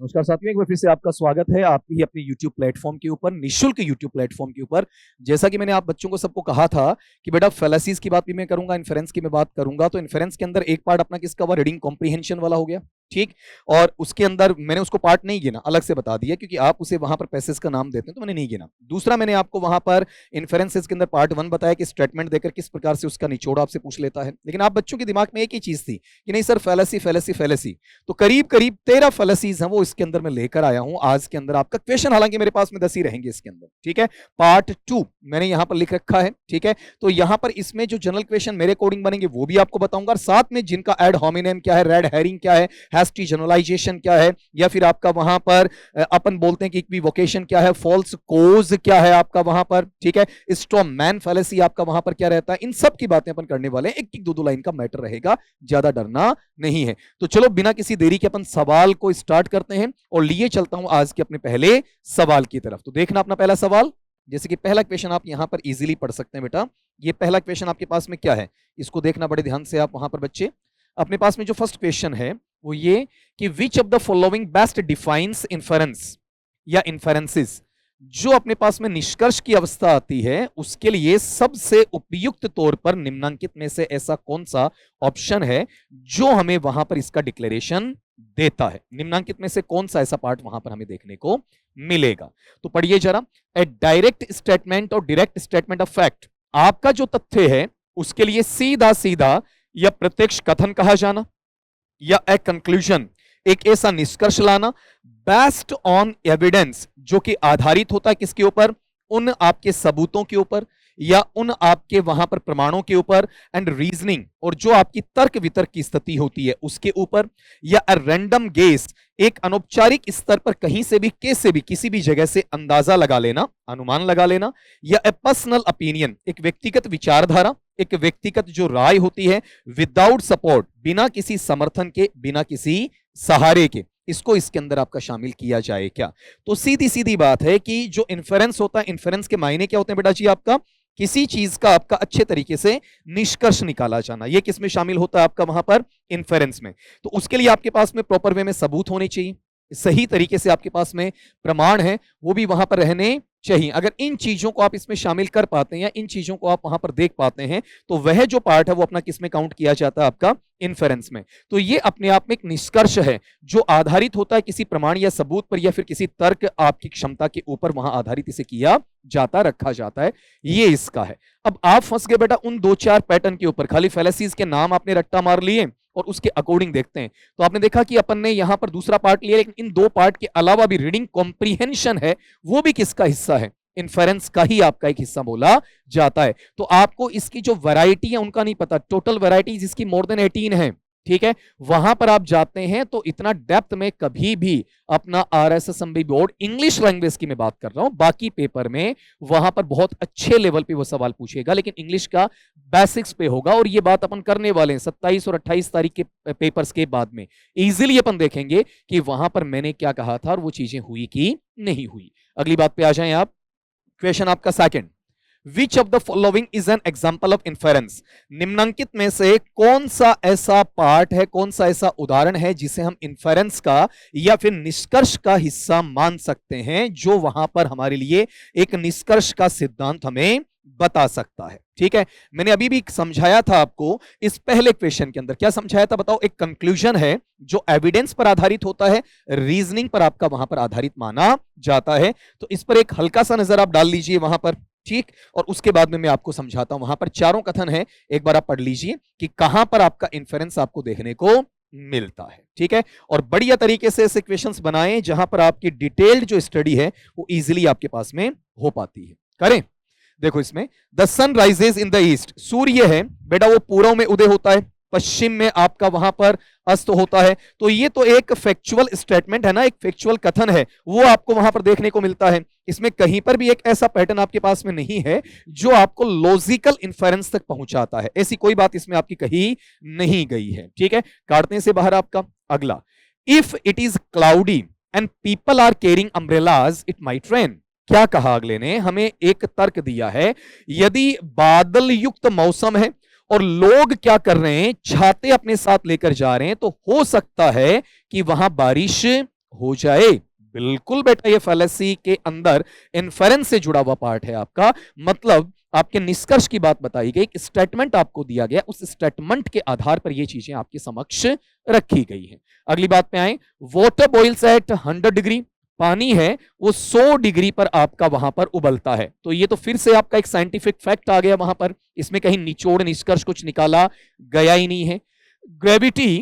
नमस्कार साथियों, एक बार फिर से आपका स्वागत है आपकी ही अपनी YouTube प्लेटफॉर्म के ऊपर, निःशुल्क YouTube प्लेटफॉर्म के ऊपर। जैसा कि मैंने आप बच्चों को सबको कहा था कि बेटा फैलेसीज की बात भी मैं करूंगा, इन्फेरेंस की मैं बात करूंगा। तो इन्फेरेंस के अंदर एक पार्ट अपना किसका हुआ, रीडिंग कॉम्प्रिहेंशन वाला हो गया, ठीक। और उसके अंदर मैंने उसको पार्ट नहीं गिना, अलग से बता दिया, क्योंकि आप उसे वहां पर पैसेज का नाम देते हैं तो मैंने नहीं गिना। दूसरा, मैंने आपको वहां पर इन्फेरेंसेस के अंदर पार्ट 1 बताया कि स्टेटमेंट देकर किस प्रकार से उसका निचोड़ आपसे पूछ लेता है। लेकिन आप बच्चों के दिमाग में एक ही चीज थी कि नहीं सर, फैलेसी फैलेसी फैलेसी। तो करीब करीब 13 फैलेसीज हैं वो इसके अंदर मैं लेकर आया हूं आज के अंदर। आपका क्वेश्चन हालांकि मेरे पास में 10 ही रहेंगे इसके अंदर, ठीक है। पार्ट 2 मैंने यहां पर लिख रखा है, ठीक है। तो यहां पर इसमें जो जनरल क्वेश्चन मेरे अकॉर्डिंग बनेंगे वो भी आपको बताऊंगा, और साथ में जिनका एड होमिनेम क्या है, रेड हेरिंग क्या है, हैस्टी जनरलाइजेशन क्या है, या फिर आपका वहां पर अपन बोलते हैं कि इक्विवोकेशन क्या है, फॉल्स कोज क्या है आपका वहां पर, ठीक है। स्ट्रॉ मैन फैलेसी आपका वहां पर क्या रहता है, इन सब की बातें अपन करने वाले हैं। एक एक दो लाइन का मैटर रहेगा, ज्यादा डरना नहीं है। तो चलो बिना किसी देरी के अपन सवाल को स्टार्ट करते हैं और लिए चलता हूं आज के अपने पहले सवाल की तरफ। तो देखना अपना पहला सवाल, जैसे कि पहला क्वेश्चन आप यहां पर इजीली पढ़ सकते हैं बेटा। ये पहला क्वेश्चन आपके पास में क्या है, इसको देखना बड़े ध्यान से आप वहां पर बच्चे। अपने पास में जो फर्स्ट क्वेश्चन है वो ये कि which of the following best defines inference या इन्फेरेंसेस। जो अपने पास में निष्कर्ष की अवस्था आती है उसके लिए सबसे उपयुक्त तौर पर निम्नांकित में से ऐसा कौन सा ऑप्शन है जो हमें वहां पर इसका डिक्लेरेशन देता है। निम्नांकित में से कौन सा ऐसा पार्ट वहां पर हमें देखने को मिलेगा। तो पढ़िए जरा, ए डायरेक्ट स्टेटमेंट और डायरेक्ट स्टेटमेंट ऑफ फैक्ट, आपका जो तथ्य है उसके लिए सीधा सीधा या प्रत्यक्ष कथन कहा जाना, या ए कंक्लूजन, एक ऐसा निष्कर्ष लाना बेस्ड ऑन एविडेंस, जो कि आधारित होता है किसके ऊपर, उन आपके सबूतों के ऊपर या उन आपके वहां पर प्रमाणों के ऊपर, एंड रीजनिंग, और जो आपकी तर्क वितर्क की स्थिति होती है उसके ऊपर, या अ रैंडम गेस, एक अनौपचारिक स्तर पर कहीं से भी कैसे भी किसी भी जगह से अंदाजा लगा लेना, अनुमान लगा लेना, या ए पर्सनल ओपिनियन, एक व्यक्तिगत विचारधारा, एक व्यक्तिगत जो राय होती है, विदाउट सपोर्ट, बिना किसी समर्थन के, बिना किसी सहारे के, इसको इसके अंदर आपका शामिल किया जाए क्या। तो सीधी सीधी बात है कि जो इन्फेरेंस होता है, इन्फेरेंस के मायने क्या होते हैं बेटा जी, आपका किसी चीज का आपका अच्छे तरीके से निष्कर्ष निकाला जाना, ये किस में शामिल होता है आपका वहां पर इन्फेरेंस में। तो उसके लिए आपके पास में प्रॉपर वे में सबूत होने चाहिए, सही तरीके से आपके पास में प्रमाण है वो भी वहां पर रहने चाहिए। अगर इन चीजों को आप इसमें शामिल कर पाते हैं या इन चीजों को आप वहां पर देख पाते हैं तो वह जो पार्ट है वो अपना किस में काउंट किया जाता है, आपका इन्फेरेंस में। तो ये अपने आप में एक निष्कर्ष है जो आधारित होता है किसी प्रमाण या सबूत पर, या फिर किसी तर्क आपकी क्षमता के ऊपर वहां आधारित इसे किया जाता, रखा जाता है, ये इसका है। अब आप फंस गए बेटा उन दो चार पैटर्न के ऊपर, खाली फैलेसीज के नाम आपने रट्टा मार लिए और उसके अकॉर्डिंग देखते हैं। तो आपने देखा कि अपन ने यहां पर दूसरा पार्ट लिया, लेकिन इन दो पार्ट के अलावा भी रीडिंग कॉम्प्रिहेंशन है, वो भी किसका हिस्सा है, इन्फेरेंस का ही आपका एक हिस्सा बोला जाता है। तो आपको इसकी जो वैरायटी है उनका नहीं पता, टोटल वैरायटी जिसकी मोर देन 18 है, ठीक है। वहां पर आप जाते हैं तो इतना डेप्थ में कभी भी अपना RSSMB बोर्ड, इंग्लिश लैंग्वेज की मैं बात कर रहा हूं, बाकी पेपर में वहां पर बहुत अच्छे लेवल पे वो सवाल पूछेगा, लेकिन इंग्लिश का बेसिक्स पे होगा। और ये बात अपन करने वाले हैं 27 और 28 तारीख के पेपर्स के बाद में। इजीली अपन देखेंगे कि वहां पर मैंने क्या कहा था और वो चीजें हुई कि नहीं हुई। अगली बात पे आ जाएं आप। क्वेश्चन आपका second, which of the following is an example of inference. निम्नांकित में से कौन सा ऐसा पार्ट है, कौन सा ऐसा उदाहरण है जिसे हम इन्फेरेंस का या फिर निष्कर्ष का हिस्सा मान सकते हैं, जो वहां पर हमारे लिए एक निष्कर्ष का सिद्धांत हमें बता सकता है। ठीक है, मैंने अभी भी समझाया था आपको इस पहले क्वेश्चन के अंदर, क्या समझाया था बताओ। एक कंक्लूजन है जो एविडेंस पर आधारित होता है, रीजनिंग पर आपका वहां पर आधारित माना जाता है। तो इस पर एक हल्का सा नजर आप डाल लीजिए वहां पर, ठीक। और उसके बाद में मैं आपको समझाता हूं, वहां पर चारों कथन है, एक बार आप पढ़ लीजिए कि कहां पर आपका इन्फेरेंस आपको देखने को मिलता है, ठीक है। और बढ़िया तरीके से ऐसे क्वेश्चंस बनाएं जहां पर आपकी डिटेल्ड जो स्टडी है वो इजीली आपके पास में हो पाती है। करें, देखो इसमें the sun rises in the east, सूर्य है बेटा वो पूर्व में उदय होता है, पश्चिम में आपका वहां पर अस्त होता है। तो ये तो एक फैक्चुअल स्टेटमेंट है ना, एक फैक्चुअल कथन है, वो आपको वहां पर देखने को मिलता है। इसमें कहीं पर भी एक ऐसा पैटर्न आपके पास में नहीं है जो आपको लॉजिकल इन्फेरेंस तक पहुंचाता है, ऐसी कोई बात इसमें आपकी कही नहीं गई है, ठीक है। काटने से बाहर आपका अगला, if it is cloudy and people are carrying umbrellas it might rain. क्या कहा अगले ने, हमें एक तर्क दिया है, यदि बादल युक्त मौसम है और लोग क्या कर रहे हैं, छाते अपने साथ लेकर जा रहे हैं, तो हो सकता है कि वहां बारिश हो जाए। बिल्कुल बेटा, ये फैलेसी के अंदर इन्फेरेंस से जुड़ा हुआ पार्ट है आपका। मतलब आपके निष्कर्ष की बात बताई गई, एक स्टेटमेंट आपको दिया गया, उस स्टेटमेंट के आधार पर ये चीजें आपके समक्ष रखी गई हैं। अगली बात पे आए, वाटर बॉइल्स एट 100 डिग्री, पानी है वो 100 डिग्री पर आपका वहां पर उबलता है। तो ये तो फिर से आपका एक साइंटिफिक फैक्ट आ गया वहां पर, इसमें कहीं निचोड़ निष्कर्ष कुछ निकाला गया ही नहीं है। Gravity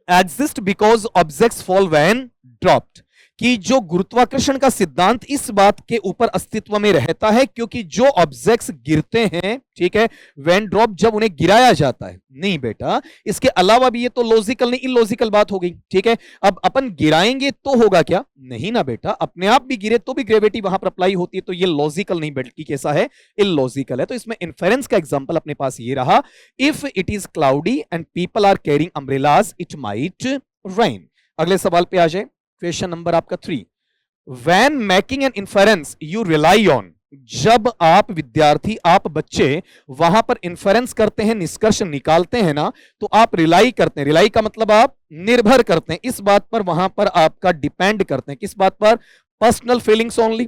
exist because objects fall when dropped, कि जो गुरुत्वाकर्षण का सिद्धांत इस बात के ऊपर अस्तित्व में रहता है क्योंकि जो ऑब्जेक्ट्स गिरते हैं, ठीक है, व्हेन ड्रॉप, जब उन्हें गिराया जाता है। नहीं बेटा, इसके अलावा भी ये तो लॉजिकल नहीं इलॉजिकल बात हो गई, ठीक है। अब अपन गिराएंगे तो होगा क्या? नहीं ना बेटा, अपने आप भी गिरे तो भी ग्रेविटी वहां पर अप्लाई होती है, तो ये लॉजिकल नहीं बल्कि कैसा है, इलॉजिकल है। तो इसमें इन्फेरेंस का एग्जांपल अपने पास ये रहा, if it is cloudy and people are carrying umbrellas it might rain. अगले सवाल पे आ जाए, क्वेश्चन नंबर आपका 3, when making an inference you rely on, जब आप विद्यार्थी, आप बच्चे वहां पर इन्फेरेंस करते हैं, निष्कर्ष निकालते हैं ना, तो आप रिलाई करते हैं। रिलाई का मतलब आप निर्भर करते हैं, इस बात पर वहां पर आपका डिपेंड करते हैं। किस बात पर? पर्सनल फीलिंग्स ओनली,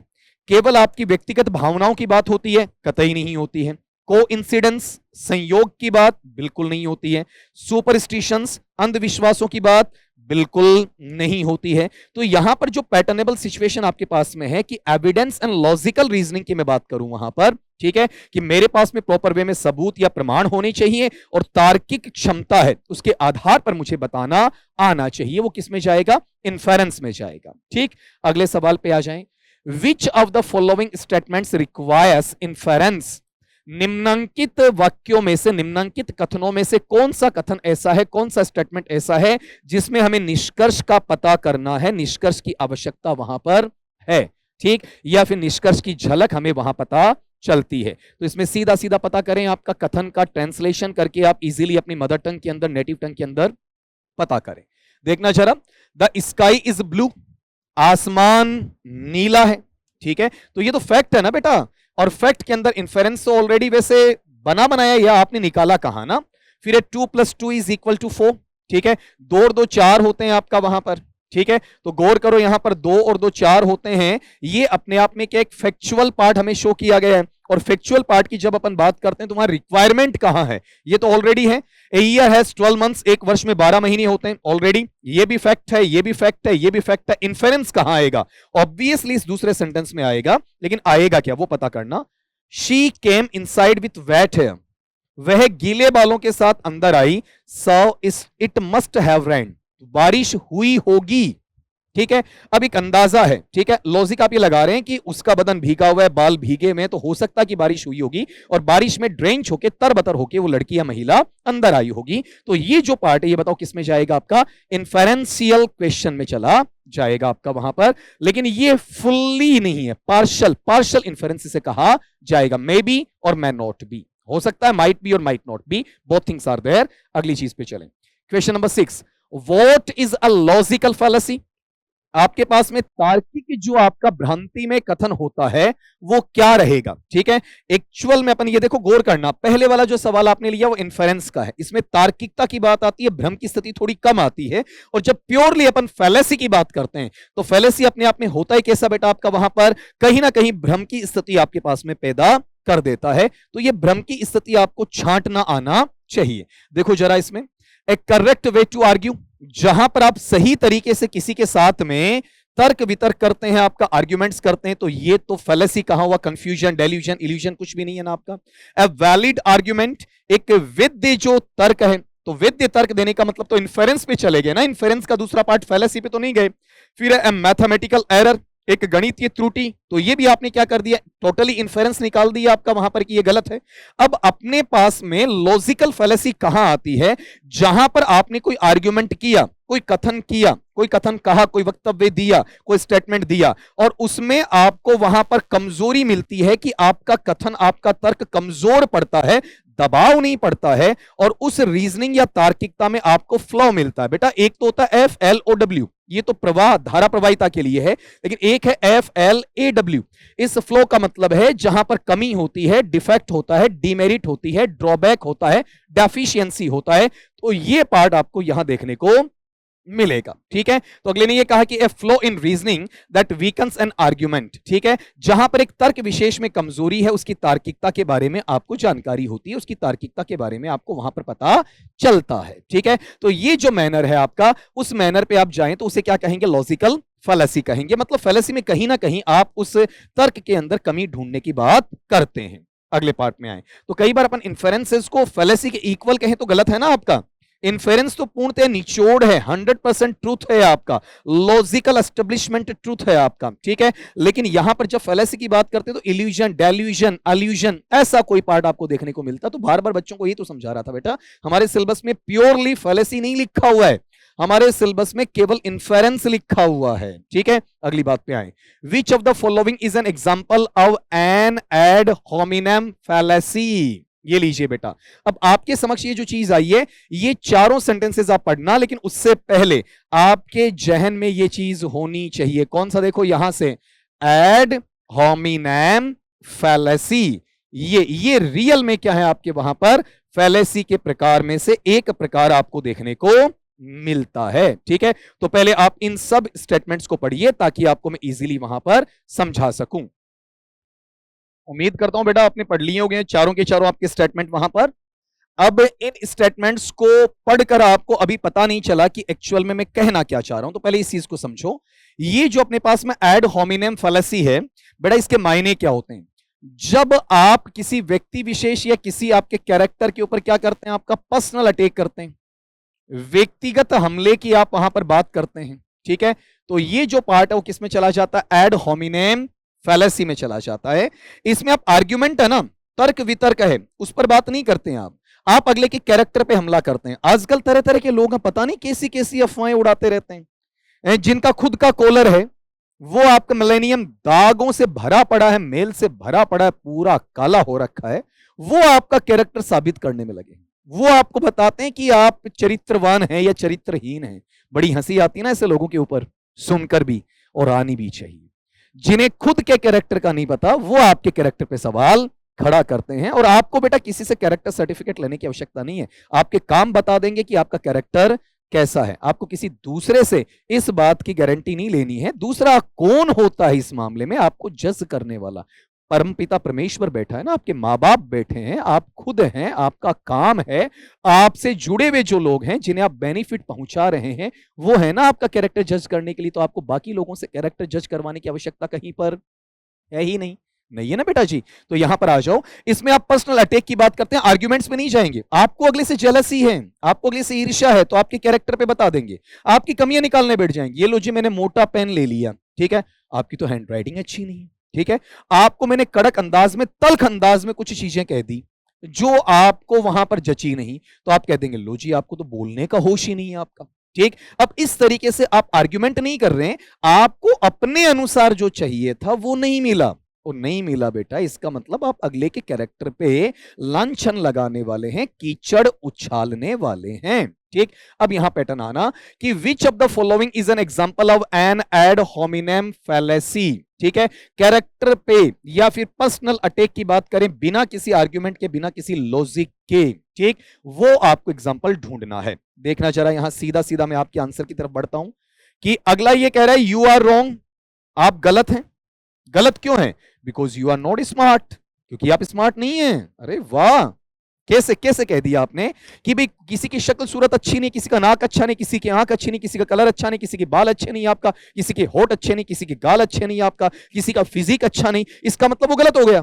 केवल आपकी व्यक्तिगत भावनाओं की बात होती है? कतई नहीं होती है। कोइंसिडेंस, संयोग की बात बिल्कुल नहीं होती है। सुपरस्टिशंस, अंधविश्वासों की बात बिल्कुल नहीं होती है। तो यहां पर जो पैटर्नेबल सिचुएशन आपके पास में है कि एविडेंस एंड लॉजिकल रीजनिंग की मैं बात करूं वहां पर, ठीक है, कि मेरे पास में प्रॉपर वे में सबूत या प्रमाण होने चाहिए और तार्किक क्षमता है, उसके आधार पर मुझे बताना आना चाहिए, वो किस में जाएगा? इन्फेरेंस में जाएगा। ठीक, अगले सवाल पे आ जाएं, विच of the following statements requires inference, निम्नांकित वाक्यों में से, निम्नांकित कथनों में से कौन सा कथन ऐसा है, कौन सा स्टेटमेंट ऐसा है जिसमें हमें निष्कर्ष का पता करना है, निष्कर्ष की आवश्यकता वहां पर है, ठीक, या फिर निष्कर्ष की झलक हमें वहां पता चलती है। तो इसमें सीधा सीधा पता करें, आपका कथन का ट्रांसलेशन करके आप इजीली अपनी मदर टंग के अंदर, नेटिव टंग के अंदर पता करें। देखना जरा, द स्काई इज ब्लू, आसमान नीला है, ठीक है। तो ये तो फैक्ट है ना बेटा, और फैक्ट के अंदर इन्फेरेंस तो ऑलरेडी वैसे बना बनाया या आपने निकाला कहा ना। फिर 2 + 2 = 4, ठीक है, 2 और 2 4 होते हैं आपका वहां पर, ठीक है। तो गौर करो, यहां पर 2 और 2 4 होते हैं, ये अपने आप में क्या एक फैक्चुअल पार्ट हमें शो किया गया है। और फैक्चुअल पार्ट की जब अपन बात करते हैं तो वहां रिक्वायरमेंट कहां है? ये तो ऑलरेडी है। ए ईयर हैज 12 मंथ्स, एक वर्ष में 12 महीने होते हैं, ऑलरेडी ये भी फैक्ट है, ये भी फैक्ट है, ये भी फैक्ट है। इन्फेरेंस कहां आएगा? ऑब्वियसली इस दूसरे सेंटेंस में आएगा, लेकिन आएगा क्या वो पता करना। She came inside with wet hair, वह गीले बालों के साथ अंदर आई। So it must have rain, बारिश हुई होगी, ठीक है। अब एक अंदाजा है, ठीक है, लॉजिक आप ये लगा रहे हैं कि उसका बदन भीगा हुआ है, बाल भीगे में, तो हो सकता है कि बारिश हुई होगी और बारिश में ड्रेंच होके, तरबतर होके वो लड़की या महिला अंदर आई होगी। तो ये जो पार्ट है, ये बताओ किस में जाएगा? आपका इन्फेरेंशियल क्वेश्चन में चला जाएगा आपका वहां पर। लेकिन ये फुल्ली नहीं है, पार्शियल इन्फेरेंस से कहा जाएगा। मे बी और मे नॉट बी, हो सकता है माइट बी और might not be, both things are there. अगली चीज पे चलें, question number 6, what is a logical fallacy? आपके पास में तार्किक जो आपका भ्रांति में कथन होता है वो क्या रहेगा, ठीक है। एक्चुअल में अपन ये देखो, गौर करना, पहले वाला जो सवाल आपने लिया वो इन्फेरेंस का है, इसमें तार्किकता की बात आती है, भ्रम की स्थिति थोड़ी कम आती है। और जब प्योरली अपन फैलेसी की बात करते हैं तो फैलेसी अपने आप में होता है कैसा बेटा? आपका वहां पर कहीं ना कहीं भ्रम की स्थिति आपके पास में पैदा कर देता है। तो ये भ्रम की स्थिति आपको छांटना आना चाहिए। देखो जरा, इसमें A correct way to argue, जहां पर आप सही तरीके से किसी के साथ में तर्क वितर्क करते हैं, आपका आर्ग्यूमेंट्स करते हैं, तो ये तो फैलेसी कहा हुआ, कंफ्यूजन, डेल्यूजन, इल्यूजन कुछ भी नहीं है ना आपका। ए वैलिड आर्ग्यूमेंट, एक वैध जो तर्क है, तो वैध तर्क देने का मतलब तो इन्फेरेंस पे चले गए ना, इन्फेरेंस का दूसरा पार्ट फैलेसी पे तो नहीं गए। फिर ए मैथमेटिकल एरर, एक गणितीय त्रुटि, तो ये भी आपने क्या कर दिया? टोटली इन्फेरेंस निकाल दिया आपका वहां पर कि ये गलत है। अब अपने पास में लॉजिकल फैलेसी कहां आती है? जहां पर आपने कोई आर्ग्यूमेंट किया, कोई कथन किया, कोई कथन कहा, कोई वक्तव्य दिया, कोई स्टेटमेंट दिया, और उसमें आपको वहां पर कमजोरी मिलती है कि आपका कथन, आपका तर्क कमजोर पड़ता है, दबाव नहीं पड़ता है, और उस रीजनिंग या तार्किकता में आपको फ्लो मिलता है। बेटा एक तो होता है FLOW, ये तो प्रवाह, धारा प्रवाहिता के लिए है, लेकिन एक है FLAW। इस फ्लो का मतलब है जहां पर कमी होती है, डिफेक्ट होता है, डिमेरिट होती है, ड्रॉबैक होता है, डेफिशिएंसी होता है। तो ये पार्ट आपको यहां देखने को मिलेगा। ठीक है, तो अगले ने ये कहा कि ए flow in reasoning that weakens an argument. ठीक है, जहां पर एक तर्क विशेष में कमजोरी है उसकी तार्किकता के बारे में आपको जानकारी होती है, उसकी तार्किकता के बारे में आपको वहां पर पता चलता है। ठीक है, तो ये जो मैनर है आपका, उस मैनर पे आप जाएं तो उसे क्या कहेंगे, लॉजिकल फैलेसी कहेंगे। मतलब फैलेसी में कहीं ना कहीं आप उस तर्क के अंदर कमी ढूंढने की बात करते हैं। अगले पार्ट में आए तो कई बार अपन इन्फेरेंसेस को फैलेसी के इक्वल कहें तो गलत है ना आपका। इन्फेरेंस तो पूर्णतः निचोड़ है, 100% ट्रूथ है आपका, लॉजिकल एस्टेब्लिशमेंट ट्रूथ है आपका। ठीक है, लेकिन यहां पर जब फैलेसी की बात करते हैं तो इल्यूजन, डेल्यूजन, अलूजन, ऐसा कोई पार्ट आपको देखने को मिलता। तो बार बार बच्चों को ये तो समझा रहा था बेटा, हमारे सिलेबस में प्योरली फैलेसी नहीं लिखा हुआ है, हमारे सिलेबस में केवल इन्फेरेंस लिखा हुआ है। ठीक है, अगली बात पे आए, which of the following is an example of an ad hominem fallacy. ये लीजिए बेटा, अब आपके समक्ष ये जो चीज आई है, ये चारों सेंटेंसेस आप पढ़ना, लेकिन उससे पहले आपके जहन में ये चीज होनी चाहिए। कौन सा, देखो यहां से, एड होमिनेम फैलेसी। ये रियल में क्या है आपके वहां पर, फैलेसी के प्रकार में से एक प्रकार आपको देखने को मिलता है। ठीक है, तो पहले आप इन सब स्टेटमेंट्स को पढ़िए ताकि आपको मैं इजीली वहां पर समझा सकूं। उम्मीद करता हूं बेटा आपने पढ़ लिए होंगे चारों के चारों आपके स्टेटमेंट वहां पर। अब इन स्टेटमेंट्स को पढ़कर आपको अभी पता नहीं चला कि एक्चुअल में मैं कहना क्या चाह रहा हूं, तो पहले इस चीज को समझो। ये जो अपने पास में एड होमिनेम फैलेसी है बेटा, इसके मायने क्या होते हैं। जब आप किसी व्यक्ति विशेष या किसी आपके कैरेक्टर के ऊपर क्या करते हैं, आपका पर्सनल अटैक करते हैं, व्यक्तिगत हमले की आप वहां पर बात करते हैं। ठीक है, तो ये जो पार्ट है वो किस में चला जाता है, एड होमिनेम फैलेसी में चला जाता है। इसमें आप आर्ग्यूमेंट है ना, तर्क वितर्क है, उस पर बात नहीं करते हैं आप अगले के कैरेक्टर पे हमला करते हैं। आजकल तरह तरह के लोग हैं, पता नहीं कैसी कैसी अफवाहें उड़ाते रहते हैं। जिनका खुद का कॉलर है वो आपका मिलेनियम दागों से भरा पड़ा है, मेल से भरा पड़ा है, पूरा काला हो रखा है, वो आपका कैरेक्टर साबित करने में लगे। वो आपको बताते हैं कि आप चरित्रवान हैं या चरित्रहीन हैं। बड़ी हंसी आती है ना ऐसे लोगों के ऊपर सुनकर भी, और आनी भी चाहिए। जिन्हें खुद के कैरेक्टर का नहीं पता वो आपके कैरेक्टर पे सवाल खड़ा करते हैं। और आपको बेटा किसी से कैरेक्टर सर्टिफिकेट लेने की आवश्यकता नहीं है, आपके काम बता देंगे कि आपका कैरेक्टर कैसा है। आपको किसी दूसरे से इस बात की गारंटी नहीं लेनी है। दूसरा कौन होता है इस मामले में, आपको जज करने वाला परमपिता परमेश्वर बैठा है ना, आपके माँ बाप बैठे हैं, आप खुद हैं। आपका काम है, आपसे जुड़े हुए जो लोग हैं जिन्हें आप बेनिफिट पहुंचा रहे हैं, वो है ना आपका कैरेक्टर जज करने के लिए। तो आपको बाकी लोगों से कैरेक्टर जज करवाने की आवश्यकता कहीं पर है ही नहीं, नहीं है ना बेटा जी। तो यहां पर आ जाओ, इसमें आप पर्सनल अटैक की बात करते हैं, आर्ग्यूमेंट्स में नहीं जाएंगे। आपको अगले से जेलसी है, आपको अगले से ईर्ष्या है, तो आपके कैरेक्टर पे बता देंगे, आपकी कमियां निकालने बैठ जाएंगे। ये लो जी मैंने मोटा पेन ले लिया, ठीक है, आपकी तो हैंड राइटिंग अच्छी नहीं है। ठीक है, आपको मैंने कड़क अंदाज में, तल्ख अंदाज में कुछ चीजें कह दी जो आपको वहां पर जची नहीं, तो आप कह देंगे लो जी आपको तो बोलने का होश ही नहीं है आपका। ठीक, अब इस तरीके से आप आर्ग्यूमेंट नहीं कर रहे हैं, आपको अपने अनुसार जो चाहिए था वो नहीं मिला, वो नहीं मिला बेटा, इसका मतलब आप अगले के कैरेक्टर पे लांछन लगाने वाले हैं, कीचड़ उछालने वाले हैं। ठीक, अब यहां पैटर्न आना कि which of the following is an example of an ad hominem fallacy. ठीक है, कैरेक्टर पे या फिर पर्सनल अटैक की बात करें बिना किसी आर्ग्यूमेंट के, बिना किसी लॉजिक के, ठीक, वो आपको एग्जांपल ढूंढना है। देखना जरा यहां सीधा सीधा मैं आपके आंसर की तरफ बढ़ता हूं कि अगला ये कह रहा है यू आर रॉन्ग, आप गलत हैं। गलत क्यों है, because you are not smart, क्योंकि आप स्मार्ट नहीं हैं। अरे वाह, कैसे कैसे कह दिया आपने कि भाई किसी की शक्ल सूरत अच्छी नहीं, किसी का नाक अच्छा नहीं, किसी की आंख अच्छी नहीं, किसी का कलर अच्छा नहीं, किसी के बाल अच्छे नहीं आपका, किसी के होठ अच्छे नहीं, किसी के गाल अच्छे नहीं आपका, किसी का फिजिक अच्छा नहीं, इसका मतलब वो गलत हो गया।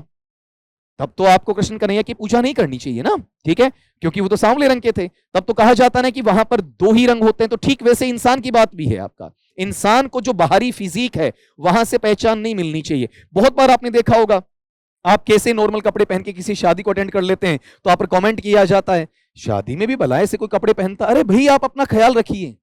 तब तो आपको कृष्ण कन्हैया की पूजा नहीं करनी चाहिए ना, ठीक है, क्योंकि वो तो सांवले रंग के थे। तब तो कहा जाता ना कि वहां पर दो ही रंग होते हैं। तो ठीक वैसे इंसान की बात भी है आपका, इंसान को जो बाहरी फिजिक है वहां से पहचान नहीं मिलनी चाहिए। बहुत बार आपने देखा होगा, आप कैसे नॉर्मल कपड़े पहन के किसी शादी को अटेंड कर लेते हैं तो आप पर कमेंट किया जाता है, शादी में भी भला ऐसे कोई कपड़े पहनता। अरे भाई आप अपना ख्याल रखिए,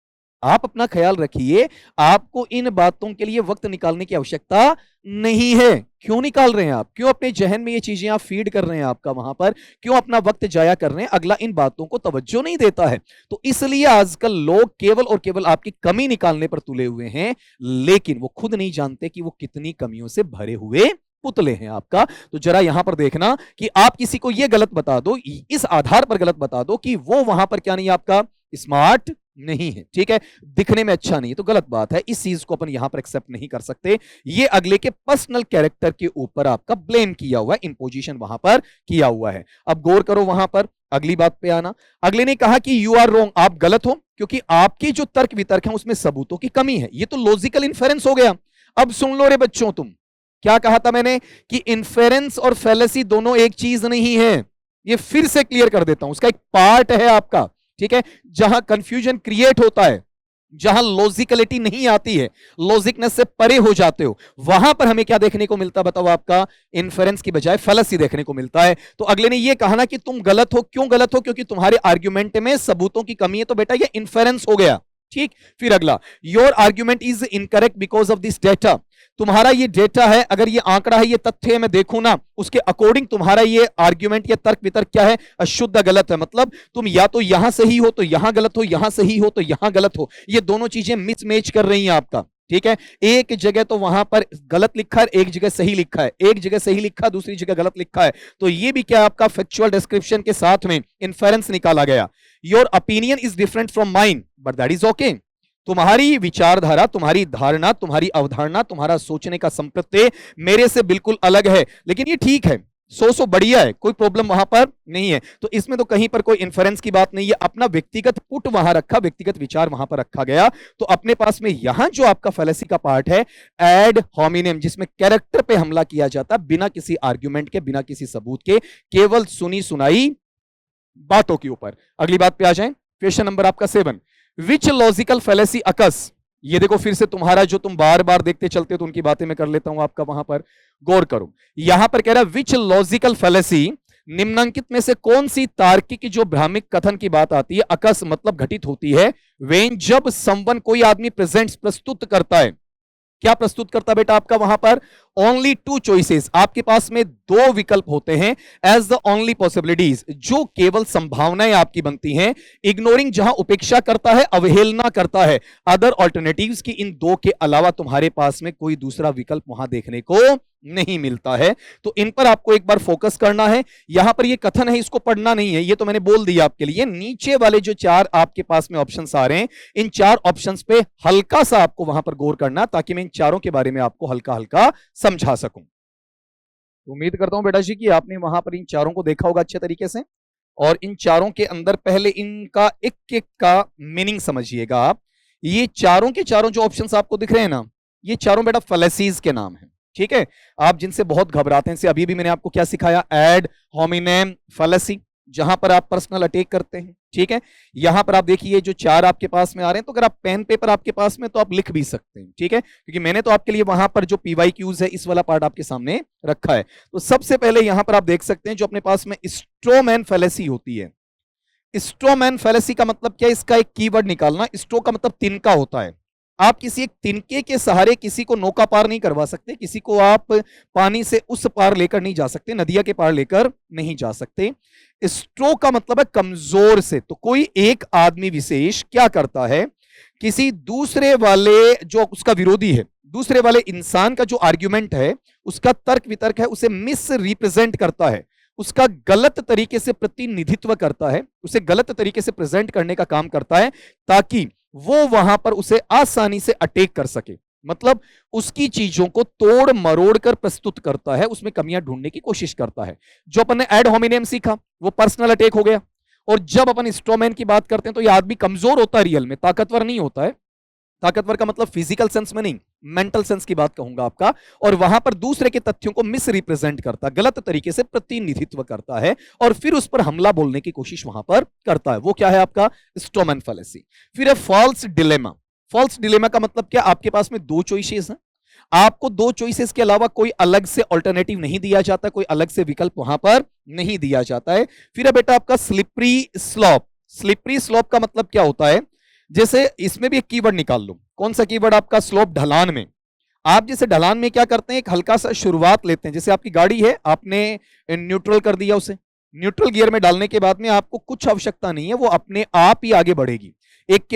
आप अपना ख्याल रखिए, आपको इन बातों के लिए वक्त निकालने की आवश्यकता नहीं है। क्यों निकाल रहे हैं आप, क्यों अपने जहन में ये चीजें आप फीड कर रहे हैं आपका वहां पर, क्यों अपना वक्त जाया कर रहे हैं। अगला इन बातों को तवज्जो नहीं देता है। तो इसलिए आजकल लोग केवल और केवल आपकी कमी निकालने पर तुले हुए हैं, लेकिन वो खुद नहीं जानते कि वो कितनी कमियों से भरे हुए पुतले हैं आपका। तो जरा यहां पर देखना कि आप किसी को यह गलत बता दो, इस आधार पर गलत बता दो कि वो वहां पर क्या नहीं आपका स्मार्ट नहीं है, ठीक है, दिखने में अच्छा नहीं है, तो गलत बात है, इस चीज को अपन यहां पर एक्सेप्ट नहीं कर सकते। ये अगले के पर्सनल कैरेक्टर के ऊपर आपका ब्लेम किया हुआ है, इंपोजिशन वहां पर किया हुआ है। अब गौर करो वहां पर, अगली बात पे आना। अगले ने कहा कि यू आर रॉन्ग, आप गलत हो, क्योंकि आपके जो तर्क वितर्क हैं उसमें सबूतों की कमी है। ये तो लॉजिकल इन्फेरेंस हो गया। अब सुन लो रे बच्चों, तुम क्या कहा था मैंने कि इन्फेरेंस और फैलेसी दोनों एक चीज नहीं है। ये फिर से क्लियर कर देता हूं, उसका एक पार्ट है आपका, ठीक है, जहां कंफ्यूजन क्रिएट होता है, जहां लॉजिकलिटी नहीं आती है, लॉजिकनेस से परे हो जाते हो, वहां पर हमें क्या देखने को मिलता है बताओ, आपका इन्फेरेंस की बजाय फैलेसी देखने को मिलता है। तो अगले ने यह कहा ना कि तुम गलत हो, क्यों गलत हो, क्योंकि तुम्हारे आर्ग्यूमेंट में सबूतों की कमी है, तो बेटा ये इन्फेरेंस हो गया, ठीक। फिर अगला, your argument is incorrect because of this data, तुम्हारा ये डेटा है, अगर ये आंकड़ा है, ये तथ्य है, मैं देखूं ना उसके अकॉर्डिंग तुम्हारा ये आर्ग्यूमेंट या तर्क वितर्क क्या है, अशुद्ध गलत है। मतलब तुम या तो यहां सही हो तो यहां गलत हो, यहां सही हो तो यहां गलत हो, ये दोनों चीजें मिसमैच कर रही हैं आपका, ठीक है। एक जगह तो वहां पर गलत लिखा है, एक जगह सही लिखा है, एक जगह सही लिखा है, दूसरी जगह गलत लिखा है, तो ये भी क्या आपका फैक्चुअल डिस्क्रिप्शन के साथ में इन्फेरेंस निकाला गया। Your opinion is different from mine but that is okay, तुम्हारी विचारधारा, तुम्हारी धारणा, तुम्हारी अवधारणा, तुम्हारा सोचने का संप्रत्यय मेरे से बिल्कुल अलग है, लेकिन ये ठीक है, सो बढ़िया है, कोई प्रॉब्लम वहां पर नहीं है। तो इसमें तो कहीं पर कोई इन्फेरेंस की बात नहीं है, अपना व्यक्तिगत पुट वहां रखा, व्यक्तिगत विचार वहां पर रखा गया। तो अपने पास में यहां जो आपका फैलेसी का पार्ट है, एड होमिनेम, जिसमें कैरेक्टर पे हमला किया जाता बिना किसी आर्ग्यूमेंट के, बिना किसी सबूत के, केवल सुनी सुनाई बातों के ऊपर। अगली बात पे आ जाए, क्वेश्चन नंबर आपका 7, विच लॉजिकल फैलेसी अकस, ये देखो फिर से तुम्हारा जो तुम बार बार देखते चलते हो तो उनकी बातें मैं कर लेता हूं आपका, वहां पर गौर करो। यहां पर कह रहा है विच लॉजिकल फैलेसी, निम्नलिखित में से कौन सी तार्किक जो भ्रामिक कथन की बात आती है, अकस मतलब घटित होती है, वेन जब समवन कोई आदमी प्रेजेंट्स प्रस्तुत करता है, क्या प्रस्तुत करता बेटा आपका वहां पर, ओनली 2 चॉइसेस, आपके पास में 2 विकल्प होते हैं, एज द ओनली पॉसिबिलिटीज, जो केवल संभावनाएं आपकी बनती हैं, इग्नोरिंग जहां उपेक्षा करता है, अवहेलना करता है, अदर ऑल्टरनेटिव्स की, इन 2 के अलावा तुम्हारे पास में कोई दूसरा विकल्प वहां देखने को नहीं मिलता है। तो इन पर आपको एक बार फोकस करना है। यहां पर ये कथन है, इसको पढ़ना नहीं है, ये तो मैंने बोल दिया आपके लिए। नीचे वाले जो 4 आपके पास में ऑप्शंस आ रहे हैं, इन 4 ऑप्शंस पे हल्का सा आपको वहां पर गौर करना, ताकि मैं इन चारों के बारे में आपको हल्का हल्का समझा सकूं। उम्मीद करता हूं बेटा जी कि आपने वहां पर इन चारों को देखा होगा अच्छे तरीके से, और इन चारों के अंदर पहले इनका एक एक का मीनिंग समझिएगा आप। ये चारों के चारों जो ऑप्शंस आपको दिख रहे हैं ना, ये चारों बेटा फैलेसीज के नाम है, ठीक है। आप जिनसे बहुत घबराते हैं, से अभी भी मैंने आपको क्या सिखाया, एड होमिनेम फैलेसी, जहां पर आप पर्सनल अटैक करते हैं, ठीक है। यहां पर आप देखिए जो 4 आपके पास में आ रहे हैं, तो अगर आप पेन पेपर आपके पास में तो आप लिख भी सकते हैं, ठीक है, क्योंकि मैंने तो आपके लिए वहां पर जो PYQs है इस वाला पार्ट आपके सामने रखा है। तो सबसे पहले यहां पर आप देख सकते हैं जो अपने पास में स्ट्रोमैन फैलेसी होती है। स्ट्रोमैन फैलेसी का मतलब क्या है, इसका एक कीवर्ड निकालना। स्ट्रो का मतलब तिनका होता है। आप किसी एक तिनके के सहारे किसी को नौका पार नहीं करवा सकते, किसी को आप पानी से उस पार लेकर नहीं जा सकते, नदिया के पार लेकर नहीं जा सकते। स्ट्रो का मतलब है कमजोर से। तो कोई एक आदमी विशेष क्या करता है, किसी दूसरे वाले जो उसका विरोधी है, दूसरे वाले इंसान का जो आर्ग्यूमेंट है, उसका तर्क वितर्क है, उसे मिस रिप्रेजेंट करता है, उसका गलत तरीके से प्रतिनिधित्व करता है, उसे गलत तरीके से प्रेजेंट करने का काम करता है, ताकि वो वहां पर उसे आसानी से अटैक कर सके। मतलब उसकी चीजों को तोड़ मरोड़ कर प्रस्तुत करता है, उसमें कमियां ढूंढने की कोशिश करता है। जो अपन ने एड होमिनेम सीखा वो पर्सनल अटैक हो गया। और जब अपन स्ट्रोमैन की बात करते हैं तो यह आदमी कमजोर होता है, रियल में ताकतवर नहीं होता है। ताकतवर का मतलब फिजिकल सेंस में नहीं, मेंटल सेंस की बात कहूंगा आपका। और वहां पर दूसरे के तथ्यों को मिस रिप्रेजेंट करता, गलत तरीके से प्रतिनिधित्व करता है, और फिर उस पर हमला बोलने की कोशिश वहां पर करता है। वो क्या है आपका स्ट्रोमैन फैलेसी। फिर है फॉल्स डिलेमा। फॉल्स डिलेमा का मतलब क्या, आपके पास में 2 चॉइसेस हैं, आपको 2 चॉइसेस के अलावा कोई अलग से ऑल्टरनेटिव नहीं दिया जाता, कोई अलग से विकल्प वहां पर नहीं दिया जाता है। फिर है बेटा आपका स्लिपरी स्लॉप। स्लिपरी स्लॉप का मतलब क्या होता है, जैसे इसमें भी एक कीवर्ड निकाल लो। कौन सा कीवर्ड आपका, स्लोप, ढलान में। आप जैसे ढलान में क्या करते हैं, एक हल्का सा शुरुआत लेते हैं। जैसे आपकी गाड़ी है, आपने न्यूट्रल कर दिया, उसे न्यूट्रल गियर में डालने के बाद में आपको कुछ आवश्यकता नहीं है, वो अपने आप ही आगे बढ़ेगी। एक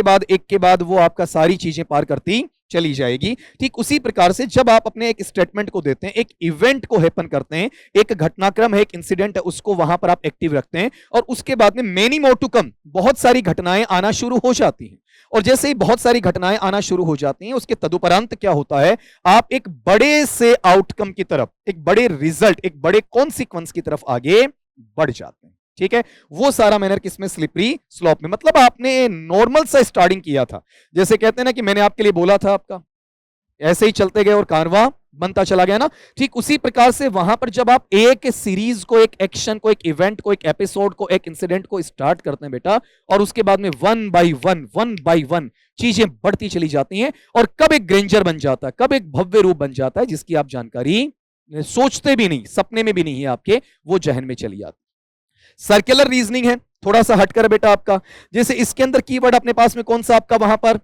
के बाद वो आपका सारी चीजें पार करती चली जाएगी। ठीक उसी प्रकार से जब आप अपने एक स्टेटमेंट को देते हैं, एक इवेंट को हैपन करते हैं, एक घटनाक्रम है, एक इंसिडेंट है, उसको वहां पर आप एक्टिव रखते हैं और उसके बाद में मेनी मोर टू कम, बहुत सारी घटनाएं आना शुरू हो जाती हैं। और जैसे ही बहुत सारी घटनाएं आना शुरू हो जाती हैं, उसके तदुपरांत क्या होता है, आप एक बड़े से आउटकम की तरफ, एक बड़े रिजल्ट, एक बड़े कॉन्सिक्वेंस की तरफ आगे बढ़ जाते हैं। ठीक है, वो सारा मैनर किसमें, स्लिपरी स्लॉप में। मतलब आपने नॉर्मल सा स्टार्टिंग किया था, जैसे कहते हैं ना कि मैंने आपके लिए बोला था, आपका ऐसे ही चलते गए और कारवां बनता चला गया ना। ठीक उसी प्रकार से वहां पर जब आप एक सीरीज को, एक एक्शन को, एक इवेंट को, एक एपिसोड को, एक इंसिडेंट को स्टार्ट करते हैं बेटा, और उसके बाद में वन बाय वन चीजें बढ़ती चली जाती हैं, और कब एक ग्रेंजर बन जाता है, कब एक भव्य रूप बन जाता है जिसकी आप जानकारी सोचते भी नहीं, सपने में भी नहीं है आपके, वो जहन में चली जाती। सर्कुलर रीजनिंग है, थोड़ा सा हटकर बेटा आपका, जैसे इसके अंदर कीवर्ड अपने पास में कौन सा आपका वहां पर,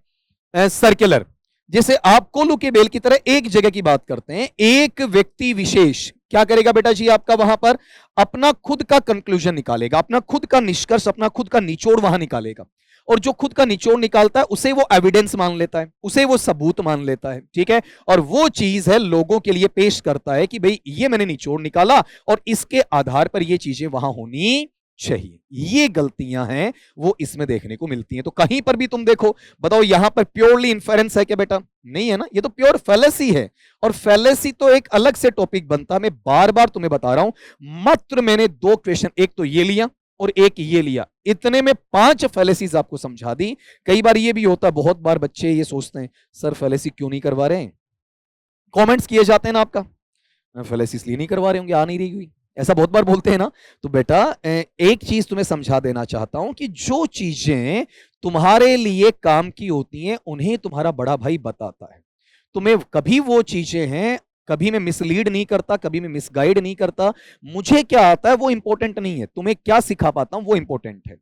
सर्कुलर। जैसे आप कोलू के बेल की तरह एक जगह की बात करते हैं, एक व्यक्ति विशेष क्या करेगा बेटा जी, आपका वहां पर अपना खुद का कंक्लूजन निकालेगा, अपना खुद का निष्कर्ष, अपना खुद का निचोड़ वहां निकालेगा, और जो खुद का निचोड़ निकालता है उसे वो एविडेंस मान लेता है, उसे वो सबूत मान लेता है। ठीक है, और वो चीज है लोगों के लिए पेश करता है कि भाई ये मैंने निचोड़ निकाला और इसके आधार पर ये चीजें वहां होनी चाहिए। ये गलतियां हैं वो इसमें देखने को मिलती हैं। तो कहीं पर भी तुम देखो, बताओ यहां पर प्योरली इन्फेरेंस है क्या बेटा, नहीं है ना, ये तो प्योर फैलेसी है। और फैलेसी तो एक अलग से टॉपिक बनता है, मैं बार बार तुम्हें बता रहा हूं। मात्र मैंने 2 क्वेश्चन, एक तो ये लिया और एक ये लिया, इतने में 5 फैलेसीज आपको समझा दी। कई बार ये भी होता है, बहुत बार बच्चे ये सोचते हैं सर फैलेसी क्यों नहीं करवा रहे हैं, कमेंट्स किए जाते हैं ना आपका, फैलेसी इसलिए नहीं करवा रहे होंगे, आ नहीं रही हुई, ऐसा बहुत बार बोलते हैं ना। तो बेटा एक चीज तुम्हें समझा देना चाहता हूं कि जो चीजें तुम्हारे लिए काम की होती हैं उन्हें तुम्हारा बड़ा भाई बताता है। तुम्हें कभी वो चीजें हैं, कभी मैं मिसलीड नहीं करता, कभी मैं मिसगाइड नहीं करता। मुझे क्या आता है वो इंपॉर्टेंट नहीं है, तुम्हें क्या सिखा पाता हूं वो इंपॉर्टेंट है।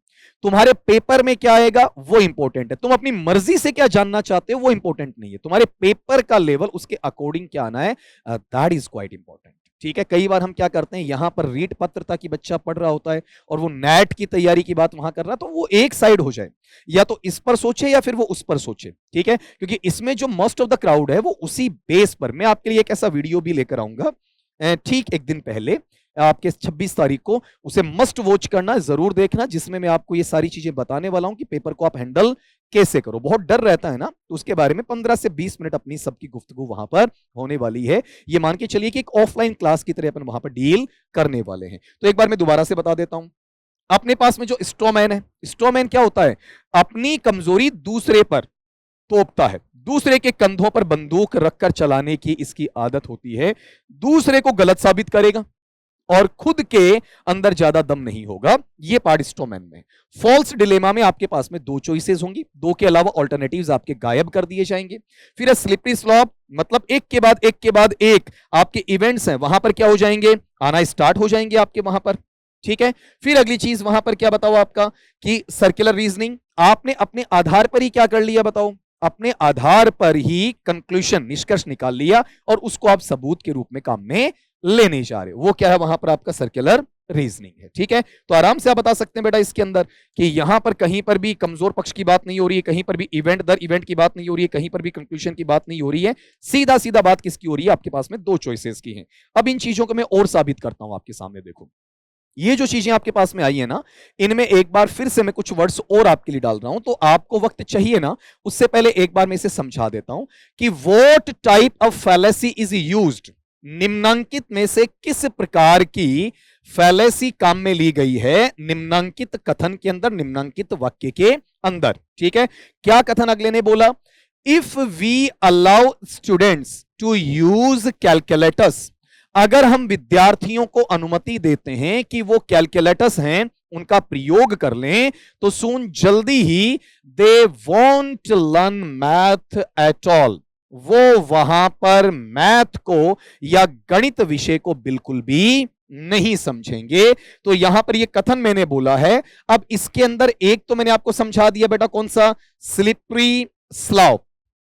तुम्हारे पेपर में क्या आएगा वो इंपॉर्टेंट है, तुम अपनी मर्जी से क्या जानना चाहते हो वो इंपॉर्टेंट नहीं है, तुम्हारे पेपर का लेवल उसके अकॉर्डिंग क्या आना है, दैट इज क्वाइट इंपॉर्टेंट। ठीक है, कई बार हम क्या करते हैं, यहां पर रीट पत्रता की बच्चा पढ़ रहा होता है और वो नेट की तैयारी की बात वहां कर रहा है, तो वो एक साइड हो जाए, या तो इस पर सोचे या फिर वो उस पर सोचे। ठीक है, क्योंकि इसमें जो मोस्ट ऑफ द क्राउड है वो उसी बेस पर, मैं आपके लिए एक ऐसा वीडियो भी लेकर आऊंगा ठीक एक दिन पहले, आपके 26 तारीख को, उसे मस्ट वॉच करना, जरूर देखना, जिसमें मैं आपको ये सारी चीजें बताने वाला हूं कि पेपर को आप हैंडल कैसे करो। बहुत डर रहता है ना, तो उसके बारे में 15 से 20 मिनट अपनी सबकी गुफ्तगू वहां पर होने वाली है। ये मान के चलिए कि एक ऑफलाइन क्लास की तरह अपन वहां पर डील करने वाले हैं। तो एक बार मैं दोबारा से बता देता हूं, अपने पास में जो स्ट्रॉमैन है, स्ट्रॉमैन क्या होता है, अपनी कमजोरी दूसरे पर तोपता है, दूसरे के कंधों पर बंदूक रखकर चलाने की इसकी आदत होती है, दूसरे को गलत साबित करेगा और खुद के अंदर ज्यादा दम नहीं होगा। ये पार्ट स्ट्रॉमैन में। फॉल्स डिलेमा में आपके पास में 2 चॉइसेस होंगी, 2 के अलावा ऑल्टरनेटिव्स आपके गायब कर दिए जाएंगे। फिर स्लिपरी स्लॉप, मतलब एक के बाद एक के बाद एक आपके इवेंट्स हैं वहां पर क्या हो जाएंगे, आना स्टार्ट हो जाएंगे आपके वहां पर। ठीक है, फिर अगली चीज वहां पर क्या बताओ आपका कि सर्कुलर रीजनिंग, आपने अपने आधार पर ही क्या कर लिया बताओ, अपने आधार पर ही कंक्लूजन, निष्कर्ष निकाल लिया और उसको आप सबूत के रूप में काम में लेने जा रहे हो, वो क्या है वहां पर आपका सर्कुलर रीजनिंग है। ठीक है, तो आराम से आप बता सकते हैं बेटा इसके अंदर कि यहां पर कहीं पर भी कमजोर पक्ष की बात नहीं हो रही है, कहीं पर भी इवेंट दर इवेंट की बात नहीं हो रही है, कहीं पर भी कंक्लूजन की बात नहीं हो रही है, सीधा सीधा बात किसकी हो रही है, आपके पास में 2 चॉइसेस की हैं। अब इन चीजों को मैं और साबित करता हूं आपके सामने। देखो ये जो चीजें आपके पास में आई है ना, इनमें एक बार फिर से मैं कुछ वर्ड्स और आपके लिए डाल रहा हूं, तो आपको वक्त चाहिए ना, उससे पहले एक बार मैं इसे समझा देता हूं कि what type of fallacy is used, निम्नांकित में से किस प्रकार की फैलेसी काम में ली गई है निम्नांकित कथन के अंदर, निम्नांकित वाक्य के अंदर। ठीक है, क्या कथन अगले ने बोला, if we allow students to use calculators, अगर हम विद्यार्थियों को अनुमति देते हैं कि वो कैलकुलेटर्स हैं उनका प्रयोग कर लें, तो सुन जल्दी ही they want learn math at all, वो वहां पर मैथ को या गणित विषय को बिल्कुल भी नहीं समझेंगे। तो यहां पर ये कथन मैंने बोला है। अब इसके अंदर एक तो मैंने आपको समझा दिया बेटा, कौन सा, स्लिपरी स्लॉप,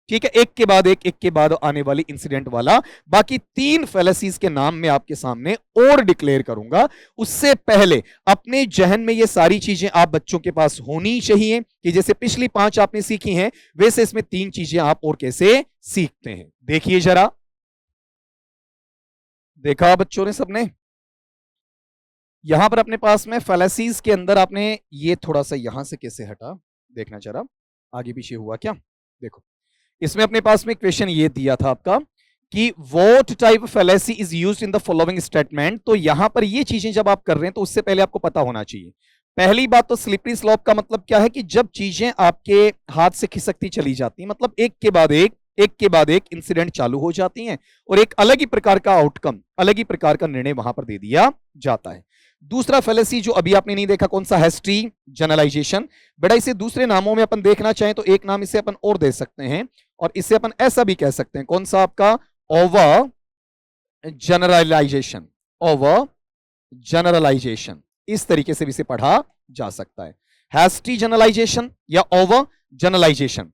ठीक है, एक के बाद आने वाली इंसिडेंट वाला। बाकी 3 फैलेसीज के नाम मैं आपके सामने और डिक्लेयर करूंगा। उससे पहले अपने जहन में ये सारी चीजें आप बच्चों के पास होनी चाहिए कि जैसे पिछली 5 आपने सीखी हैं, वैसे इसमें 3 चीजें आप और कैसे सीखते हैं। देखिए जरा, देखा बच्चों ने सबने? यहां पर अपने पास में फैलेसीज के अंदर आपने ये थोड़ा सा यहां से कैसे हटा, देखना जरा आगे पीछे हुआ क्या। देखो, इसमें अपने पास में क्वेश्चन ये दिया था आपका कि what type of fallacy is used in the following statement. तो यहां पर ये चीजें जब आप कर रहे हैं तो उससे पहले आपको पता होना चाहिए। पहली बात तो स्लिपरी स्लोप का मतलब क्या है कि जब चीजें आपके हाथ से खिसकती चली जाती हैं, मतलब एक के बाद एक इंसिडेंट चालू हो जाती हैं और एक अलग ही प्रकार का आउटकम, अलग ही प्रकार का निर्णय वहां पर दे दिया जाता है। दूसरा फैलेसी जो अभी आपने नहीं देखा, कौन सा? Hasty generalisation. बेटा इसे दूसरे नामों में अपन देखना चाहें तो एक नाम इसे अपन और दे सकते हैं, और इसे अपन ऐसा भी कह सकते हैं, कौन सा आपका? Over generalisation. ओवर जनरलाइजेशन, इस तरीके से भी इसे पढ़ा जा सकता है। हेस्टी जनरलाइजेशन या ओवर जनरलाइजेशन,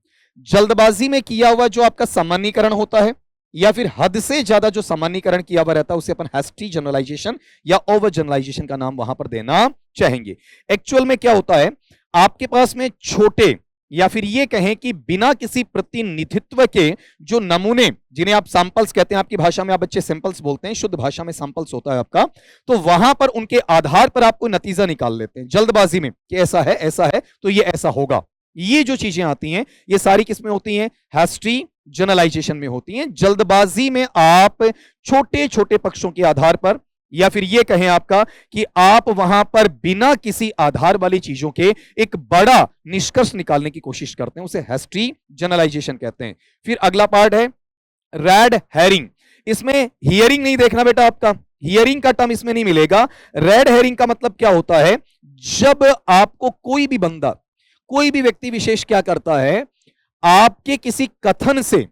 जल्दबाजी में किया हुआ जो आपका सामान्यीकरण होता है या फिर हद से ज्यादा जो सामान्यीकरण किया हुआ रहता है उसे अपन हेस्टी जनरलाइजेशन या ओवर जनरलाइजेशन का नाम वहां पर देना चाहेंगे। एक्चुअल में क्या होता है, आपके पास में छोटे या फिर ये कहें कि बिना किसी प्रतिनिधित्व के जो नमूने, जिन्हें आप सैंपल्स कहते हैं, आपकी भाषा में आप बच्चे सैंपल्स बोलते हैं, शुद्ध भाषा में सैंपल्स होता है आपका, तो वहां पर उनके आधार पर आप कोई नतीजा निकाल लेते हैं जल्दबाजी में कि ऐसा है तो ये ऐसा होगा। ये जो चीजें आती हैं ये सारी किसमें होती हैं? हेस्टी जनरलाइजेशन में होती हैं। जल्दबाजी में आप छोटे छोटे पक्षों के आधार पर या फिर ये कहें आपका कि आप वहां पर बिना किसी आधार वाली चीजों के एक बड़ा निष्कर्ष निकालने की कोशिश करते हैं, उसे हेस्टी जनरलाइजेशन कहते हैं। फिर अगला पार्ट है रेड हेरिंग। इसमें हियरिंग नहीं देखना बेटा, आपका हियरिंग का टर्म इसमें नहीं मिलेगा। रेड हेरिंग का मतलब क्या होता है, जब आपको कोई भी बंदा, कोई भी व्यक्ति विशेष क्या करता है, आपके किसी कथन से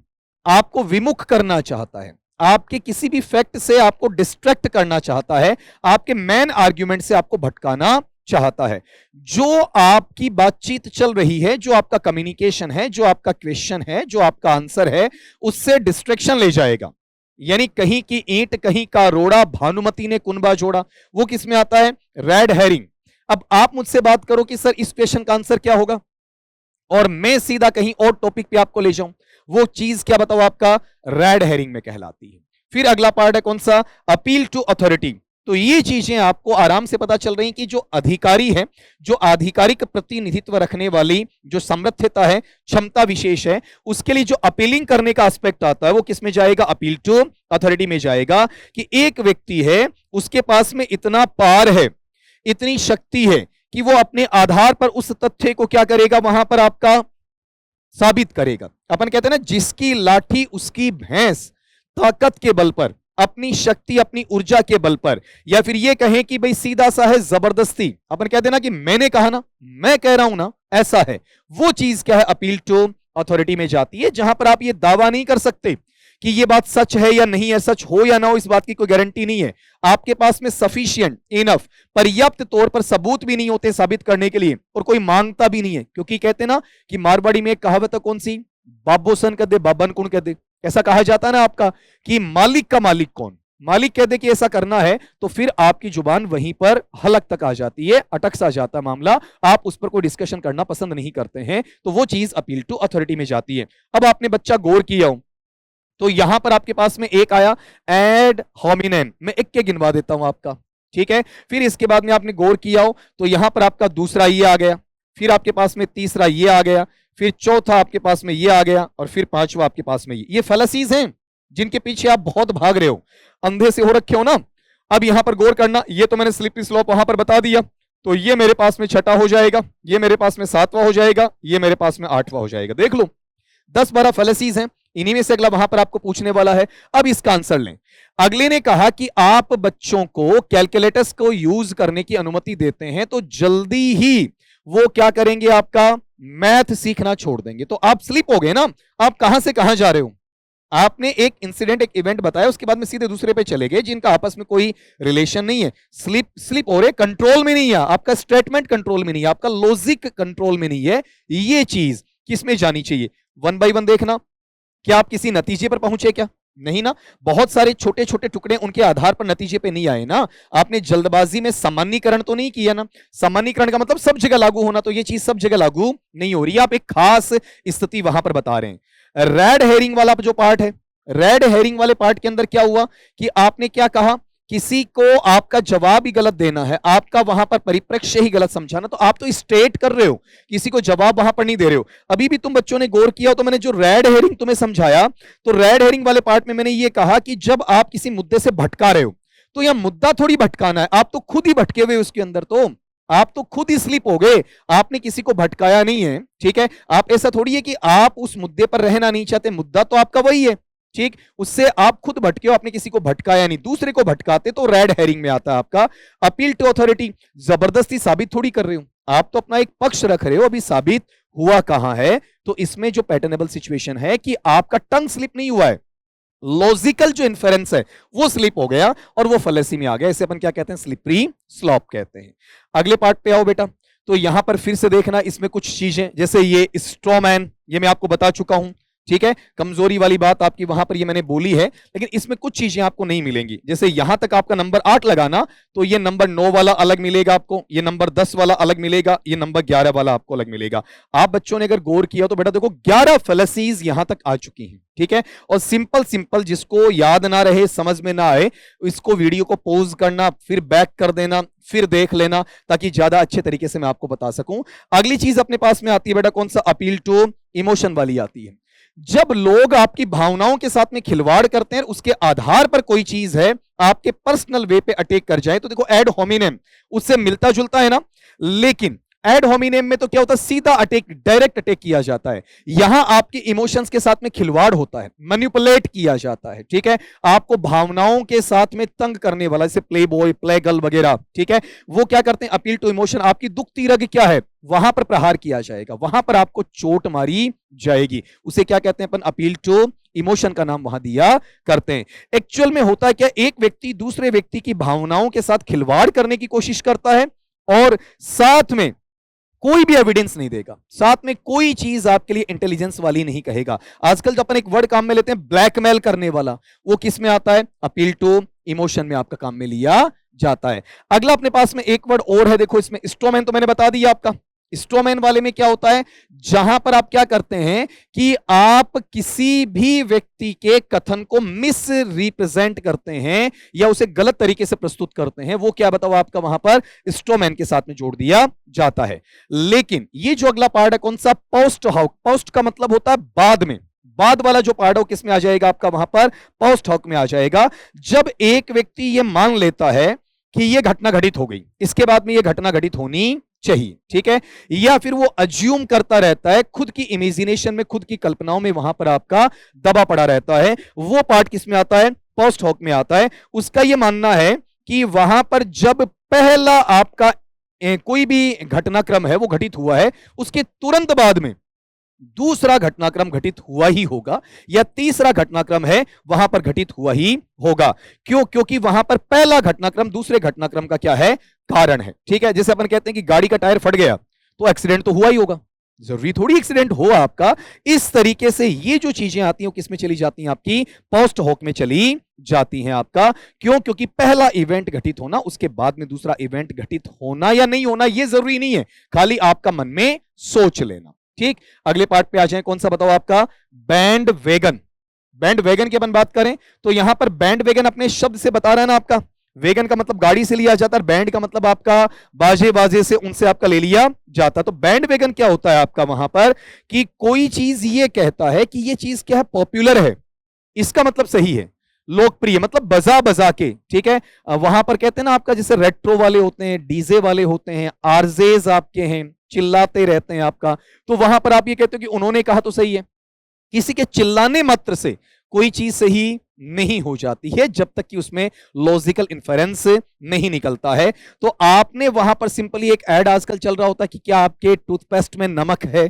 आपको विमुख करना चाहता है, आपके किसी भी फैक्ट से आपको डिस्ट्रैक्ट करना चाहता है, आपके मेन आर्ग्यूमेंट से आपको भटकाना चाहता है। जो आपकी बातचीत चल रही है, जो आपका कम्युनिकेशन है, जो आपका क्वेश्चन है, जो आपका आंसर है, उससे डिस्ट्रैक्शन ले जाएगा। यानी कहीं की ईंट कहीं का रोड़ा, भानुमति ने कुनबा जोड़ा, वो किस में आता है? Red herring. अब आप मुझसे बात करो कि सर इस क्वेश्चन का आंसर क्या होगा, और मैं सीधा कहीं और टॉपिक पे आपको ले जाऊं, वो चीज क्या बताओ आपका? रेड हेरिंग में कहलाती है। फिर अगला पार्ट है कौन सा? Appeal to authority. तो ये चीजें आपको आराम से पता चल रही कि जो अधिकारी है, जो आधिकारिक प्रतिनिधित्व रखने वाली जो समर्थता है, क्षमता विशेष है, उसके लिए जो अपीलिंग करने का एस्पेक्ट आता है वो किस में जाएगा? अपील टू अथॉरिटी में जाएगा। कि एक व्यक्ति है, उसके पास में इतना पार है, इतनी शक्ति है कि वो अपने आधार पर उस तथ्य को क्या करेगा, वहां पर आपका साबित करेगा। अपन कहते हैं ना, जिसकी लाठी उसकी भैंस, ताकत के बल पर, अपनी शक्ति, अपनी ऊर्जा के बल पर, या फिर ये कहें कि भाई सीधा सा है, जबरदस्ती, अपन कहते हैं ना कि मैंने कहा ना, मैं कह रहा हूं ना, ऐसा है। वो चीज क्या है? अपील टू अथॉरिटी में जाती है, जहां पर आप ये दावा नहीं कर सकते कि ये बात सच है या नहीं है, सच हो या ना हो इस बात की कोई गारंटी नहीं है। आपके पास में सफिशिएंट, इनफ, पर्याप्त तौर पर सबूत भी नहीं होते साबित करने के लिए, और कोई मांगता भी नहीं है। क्योंकि कहते ना कि मारवाड़ी में एक कहावत है, कौन सी? बाबोसन कह दे बाबन कौन कह दे। ऐसा कहा जाता है ना आपका कि मालिक का मालिक कौन? मालिक कह दे कि ऐसा करना है तो फिर आपकी जुबान वहीं पर हलक तक आ जाती है, अटक सा जाता है मामला, आप उस पर कोई डिस्कशन करना पसंद नहीं करते हैं, तो वो चीज अपील टू अथॉरिटी में जाती है। अब आपने बच्चा गौर किया हो तो यहां पर आपके पास में एक आया एड होमिनेम, मैं एक के गिनवा देता हूं आपका, ठीक है। फिर इसके बाद में आपने गौर किया हो तो यहां पर आपका दूसरा ये आ गया, फिर आपके पास में तीसरा ये आ गया, फिर चौथा आपके पास में ये आ गया, और फिर पांचवा आपके पास में ये फैलेसीज हैं जिनके पीछे आप बहुत भाग रहे हो, अंधे से हो रखे हो ना। अब यहां पर गौर करना, ये तो मैंने स्लिपरी स्लोप वहां पर बता दिया, तो ये मेरे पास में छठा हो जाएगा, ये मेरे पास में सातवां हो जाएगा, ये मेरे पास में आठवां हो जाएगा। देख लो 10-12 फैलेसीज हैं, इन्हीं में से अगला वहां पर आपको पूछने वाला है। अब इसका आंसर लें। अगले ने कहा कि आप बच्चों को कैलकुलेटर्स को यूज करने की अनुमति देते हैं तो जल्दी ही वो क्या करेंगे, आपका मैथ सीखना छोड़ देंगे। तो आप स्लिप हो गए ना, आप कहां से कहां जा रहे हो? आपने एक इंसिडेंट, एक इवेंट बताया, उसके बाद में सीधे दूसरे पे चले गए जिनका आपस में कोई रिलेशन नहीं है। स्लिप हो रहे, कंट्रोल में नहीं है, आपका स्टेटमेंट कंट्रोल में नहीं है, आपका लॉजिक कंट्रोल में नहीं है। ये चीज किसमें जानी चाहिए? 1 बाय 1 देखना। क्या आप किसी नतीजे पर पहुंचे क्या? नहीं ना। बहुत सारे छोटे छोटे टुकड़े उनके आधार पर नतीजे पे नहीं आए ना। आपने जल्दबाजी में सामान्यीकरण तो नहीं किया ना। सामान्यीकरण का मतलब सब जगह लागू होना, तो ये चीज सब जगह लागू नहीं हो रही। आप एक खास स्थिति वहां पर बता रहे हैं। रेड हेरिंग वाला जो पार्ट है, रेड हेरिंग वाले पार्ट के अंदर क्या हुआ कि आपने क्या कहा, किसी को आपका जवाब ही गलत देना है, आपका वहां पर परिप्रेक्ष्य ही गलत समझाना, तो आप तो स्टेट कर रहे हो, किसी को जवाब वहां पर नहीं दे रहे हो। अभी भी तुम बच्चों ने गौर किया तो मैंने जो रेड हेरिंग तुम्हें समझाया, तो रेड हेरिंग वाले पार्ट में मैंने ये कहा कि जब आप किसी मुद्दे से भटका रहे हो, तो यह मुद्दा थोड़ी भटकाना है, आप तो खुद ही भटके हुए उसके अंदर, तो आप तो खुद ही स्लिप हो गए, आपने किसी को भटकाया नहीं है। ठीक है, आप ऐसा थोड़ी है कि आप उस मुद्दे पर रहना नहीं चाहते, मुद्दा तो आपका वही है। ठीक, उससे आप खुद भटके हो, आपने किसी को भटकाया नहीं, दूसरे को भटकाते तो रेड हेरिंग में आता है आपका। अपील टू अथॉरिटी, जबरदस्ती साबित थोड़ी कर रहे हो, आप तो अपना एक पक्ष रख रहे हो, अभी साबित हुआ कहां है। तो इसमें जो पैटर्नेबल सिचुएशन है कि आपका टंग स्लिप नहीं हुआ है, लॉजिकल जो इन्फेरेंस है वो स्लिप हो गया और वो फलेसी में आ गया। इसे अपन क्या कहते हैं, स्लिपरी स्लॉप कहते हैं। अगले पार्ट पे आओ बेटा। तो यहां पर फिर से देखना, इसमें कुछ चीजें जैसे ये स्ट्रॉमैन, ये मैं आपको बता चुका हूं। ठीक है, कमजोरी वाली बात आपकी वहां पर ये मैंने बोली है, लेकिन इसमें कुछ चीजें आपको नहीं मिलेंगी। जैसे यहां तक आपका नंबर 8 लगाना, तो ये नंबर 9 वाला अलग मिलेगा आपको, ये नंबर 10 वाला अलग मिलेगा, ये नंबर 11 वाला आपको अलग मिलेगा। आप बच्चों ने अगर गौर किया तो बेटा देखो 11 फेलेसीज यहां तक आ चुकी हैं। ठीक है, और सिंपल सिंपल जिसको याद ना रहे, समझ में ना आए, इसको वीडियो को पॉज करना, फिर बैक कर देना, फिर देख लेना, ताकि ज्यादा अच्छे तरीके से मैं आपको बता सकूं। अगली चीज अपने पास में आती है बेटा, कौन सा, अपील टू इमोशन वाली आती है। जब लोग आपकी भावनाओं के साथ में खिलवाड़ करते हैं, उसके आधार पर कोई चीज है आपके पर्सनल वे पे अटैक कर जाए, तो देखो एड होमिनेम उससे मिलता जुलता है ना, लेकिन एड होमिनेम में तो क्या होता है, सीधा अटैक, डायरेक्ट अटैक किया जाता है। यहां आपके इमोशंस के साथ में खिलवाड़ होता है, मैनिपुलेट किया जाता है। ठीक है, आपको भावनाओं के साथ में तंग करने वाला, जैसे प्ले बॉय, प्ले गर्ल वगैरह, ठीक है, वो क्या करते हैं, अपील टू इमोशन, आपकी दुखती रग क्या है वहां पर प्रहार किया जाएगा, वहां पर आपको चोट मारी जाएगी, उसे क्या कहते हैं अपन, अपील टू इमोशन का नाम वहां दिया करते हैं। एक्चुअल में होता है क्या, एक व्यक्ति दूसरे व्यक्ति की भावनाओं के साथ खिलवाड़ करने की कोशिश करता है और साथ में कोई भी एविडेंस नहीं देगा, साथ में कोई चीज आपके लिए इंटेलिजेंस वाली नहीं कहेगा। आजकल जो अपन एक वर्ड काम में लेते हैं ब्लैकमेल करने वाला, वो किस में आता है, अपील टू इमोशन में आपका काम में लिया जाता है। अगला अपने पास में एक वर्ड और है, देखो इसमें स्ट्रोमैन तो मैंने बता दिया आपका। स्ट्रोमैन वाले में क्या होता है, जहां पर आप क्या करते हैं कि आप किसी भी व्यक्ति के कथन को मिस रिप्रेजेंट करते हैं या उसे गलत तरीके से प्रस्तुत करते हैं, वो क्या बताओ आपका वहां पर स्ट्रोमैन के साथ में जोड़ दिया जाता है। लेकिन ये जो अगला पार्ट है कौन सा, पोस्ट हॉक, पोस्ट का मतलब होता है बाद में, बाद वाला जो पार्ट हो किस में आ जाएगा आपका, वहां पर पोस्ट हॉक में आ जाएगा। जब एक व्यक्ति ये मान लेता है कि ये घटना घटित हो गई, इसके बाद में ये घटना घटित होनी चाहिए, ठीक है, या फिर वो अज्यूम करता रहता है, खुद की इमेजिनेशन में, खुद की कल्पनाओं में वहां पर आपका दबा पड़ा रहता है, वो पार्ट किसमें आता है, पोस्ट हॉक में आता है। उसका ये मानना है कि वहां पर जब पहला आपका कोई भी घटनाक्रम है वो घटित हुआ है, उसके तुरंत बाद में दूसरा घटनाक्रम घटित हुआ ही होगा, या तीसरा घटनाक्रम है वहां पर घटित हुआ ही होगा। क्यों, क्योंकि वहां पर पहला घटनाक्रम दूसरे घटनाक्रम का क्या है, कारण है। ठीक है, जैसे अपन कहते हैं कि गाड़ी का टायर फट गया तो एक्सीडेंट तो हुआ ही होगा, जरूरी थोड़ी एक्सीडेंट हो आपका। इस तरीके से ये जो चीजें आती हैं किसमें चली जाती हैं, आपकी पोस्ट हॉक में चली जाती हैं आपका। क्यों, क्योंकि पहला इवेंट घटित होना, उसके बाद में दूसरा इवेंट घटित होना या नहीं होना ये जरूरी नहीं है, खाली आपका मन में सोच लेना। ठीक, अगले पार्ट पे आ जाए, कौन सा बताओ आपका, बैंड वेगन। बैंड वेगन की अपन बात करें तो यहां पर बैंड वेगन अपने शब्द से बता रहा है ना आपका, वेगन का मतलब गाड़ी से लिया जाता है, बैंड का मतलब आपका बाजे बाजे से, उनसे आपका ले लिया जाता। तो बैंड वेगन क्या होता है आपका वहां पर, कि कोई चीज ये कहता है कि ये चीज क्या है, पॉपुलर है, इसका मतलब सही है, लोकप्रिय, मतलब बजा बजा के। ठीक है, वहां पर कहते हैं ना आपका, जैसे रेट्रो वाले होते हैं, डीजे वाले होते हैं, आरजेज आपके हैं, चिल्लाते रहते हैं आपका, तो वहां पर आप ये कहते हो कि उन्होंने कहा तो सही है। किसी के चिल्लाने मात्र से कोई चीज सही नहीं हो जाती है जब तक कि उसमें लॉजिकल इन्फेरेंस नहीं निकलता है। तो आपने वहां पर सिंपली एक ऐड आजकल चल रहा होता है कि क्या आपके टूथपेस्ट में नमक है,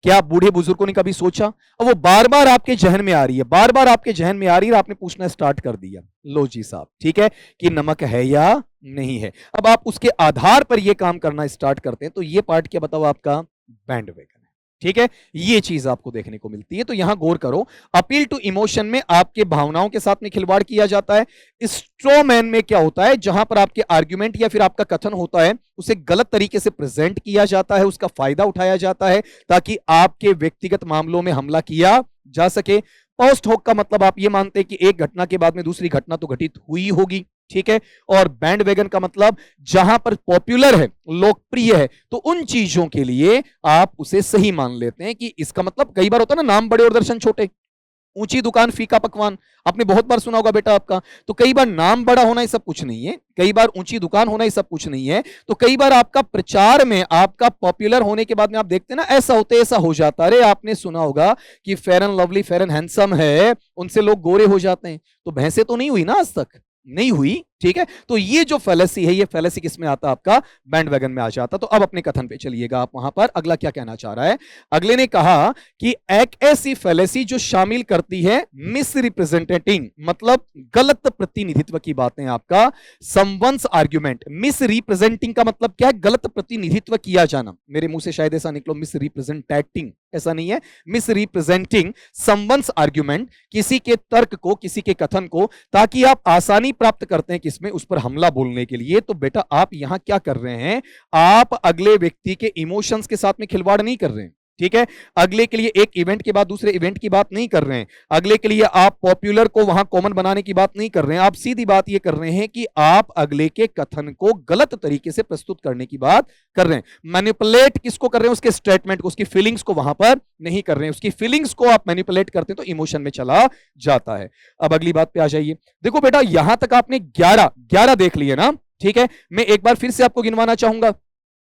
क्या बूढ़े बुजुर्गों ने कभी सोचा, और वो बार बार आपके जहन में आ रही है, बार बार आपके जहन में आ रही है, आपने पूछना स्टार्ट कर दिया, लो जी साहब, ठीक है, कि नमक है या नहीं है। अब आप उसके आधार पर ये काम करना स्टार्ट करते हैं, तो ये पार्ट क्या बताओ आपका, बैंडवेगन है। ठीक है, ये चीज आपको देखने को मिलती है। तो यहां गौर करो, अपील टू इमोशन में आपके भावनाओं के साथ में खिलवाड़ किया जाता है। स्ट्रोमैन में क्या होता है, जहां पर आपके आर्ग्यूमेंट या फिर आपका कथन होता है उसे गलत तरीके से प्रेजेंट किया जाता है, उसका फायदा उठाया जाता है ताकि आपके व्यक्तिगत मामलों में हमला किया जा सके। पोस्ट होक का मतलब आप ये मानते हैं कि एक घटना के बाद में दूसरी घटना तो घटित हुई होगी, ठीक है। और बैंड वैगन का मतलब जहां पर पॉपुलर है, लोकप्रिय है, तो उन चीजों के लिए आप उसे सही मान लेते हैं कि इसका मतलब, कई बार होता है ना, नाम बड़े और दर्शन छोटे। ऊंची दुकान फीका पकवान, आपने बहुत बार सुना होगा बेटा आपका। तो कई बार नाम बड़ा होना ही सब कुछ नहीं है, कई बार ऊंची दुकान होना ही सब कुछ नहीं है। तो कई बार आपका प्रचार में, आपका पॉपुलर होने के बाद में आप देखते हैं ना, ऐसा होते ऐसा हो जाता। अरे आपने सुना होगा कि fair and lovely, fair and handsome है, उनसे लोग गोरे हो जाते हैं। तो भैंसे तो नहीं हुई ना, आज तक नहीं हुई, ठीक है। तो ये जो फैलेसी है, ये फैलेसी किसमें आता है, आपका बैंड वैगन में आ जाता। तो अब अपने कथन पे चलिएगा आप, वहां पर अगला क्या कहना चाह रहा है। अगले ने कहा कि एक ऐसी फैलेसी जो शामिल करती है मिस रिप्रेजेंटेटिंग, मतलब गलत प्रतिनिधित्व की बातें, आपका समवंस आर्ग्यूमेंट। मिस रिप्रेजेंटिंग का मतलब क्या है, गलत प्रतिनिधित्व किया जाना। मेरे मुंह से शायद ऐसा निकलो मिस रिप्रेजेंटेटिंग, ऐसा नहीं है, मिस रिप्रेजेंटिंग समवंस आर्ग्यूमेंट, किसी के तर्क को, किसी के कथन को, ताकि आप आसानी प्राप्त करते हैं इसमें उस पर हमला बोलने के लिए। तो बेटा आप यहां क्या कर रहे हैं, आप अगले व्यक्ति के इमोशंस के साथ में खिलवाड़ नहीं कर रहे हैं, ठीक है। अगले के लिए एक इवेंट के बाद दूसरे इवेंट की बात नहीं कर रहे हैं, अगले के लिए आप पॉपुलर को वहां कॉमन बनाने की बात नहीं कर रहे हैं। आप सीधी बात यह कर रहे हैं कि आप अगले के कथन को गलत तरीके से प्रस्तुत करने की बात कर रहे हैं। मैनिपुलेट किसको कर रहे हैं, उसके स्टेटमेंट को, उसकी फीलिंग्स को वहां पर नहीं कर रहे हैं। उसकी फीलिंग्स को आप मैनिपुलेट करते हैं तो इमोशन में चला जाता है। अब अगली बात पे आ जाइए। देखो बेटा यहां तक आपने 11 देख लिए ना, ठीक है। मैं एक बार फिर से आपको गिनवाना चाहूंगा।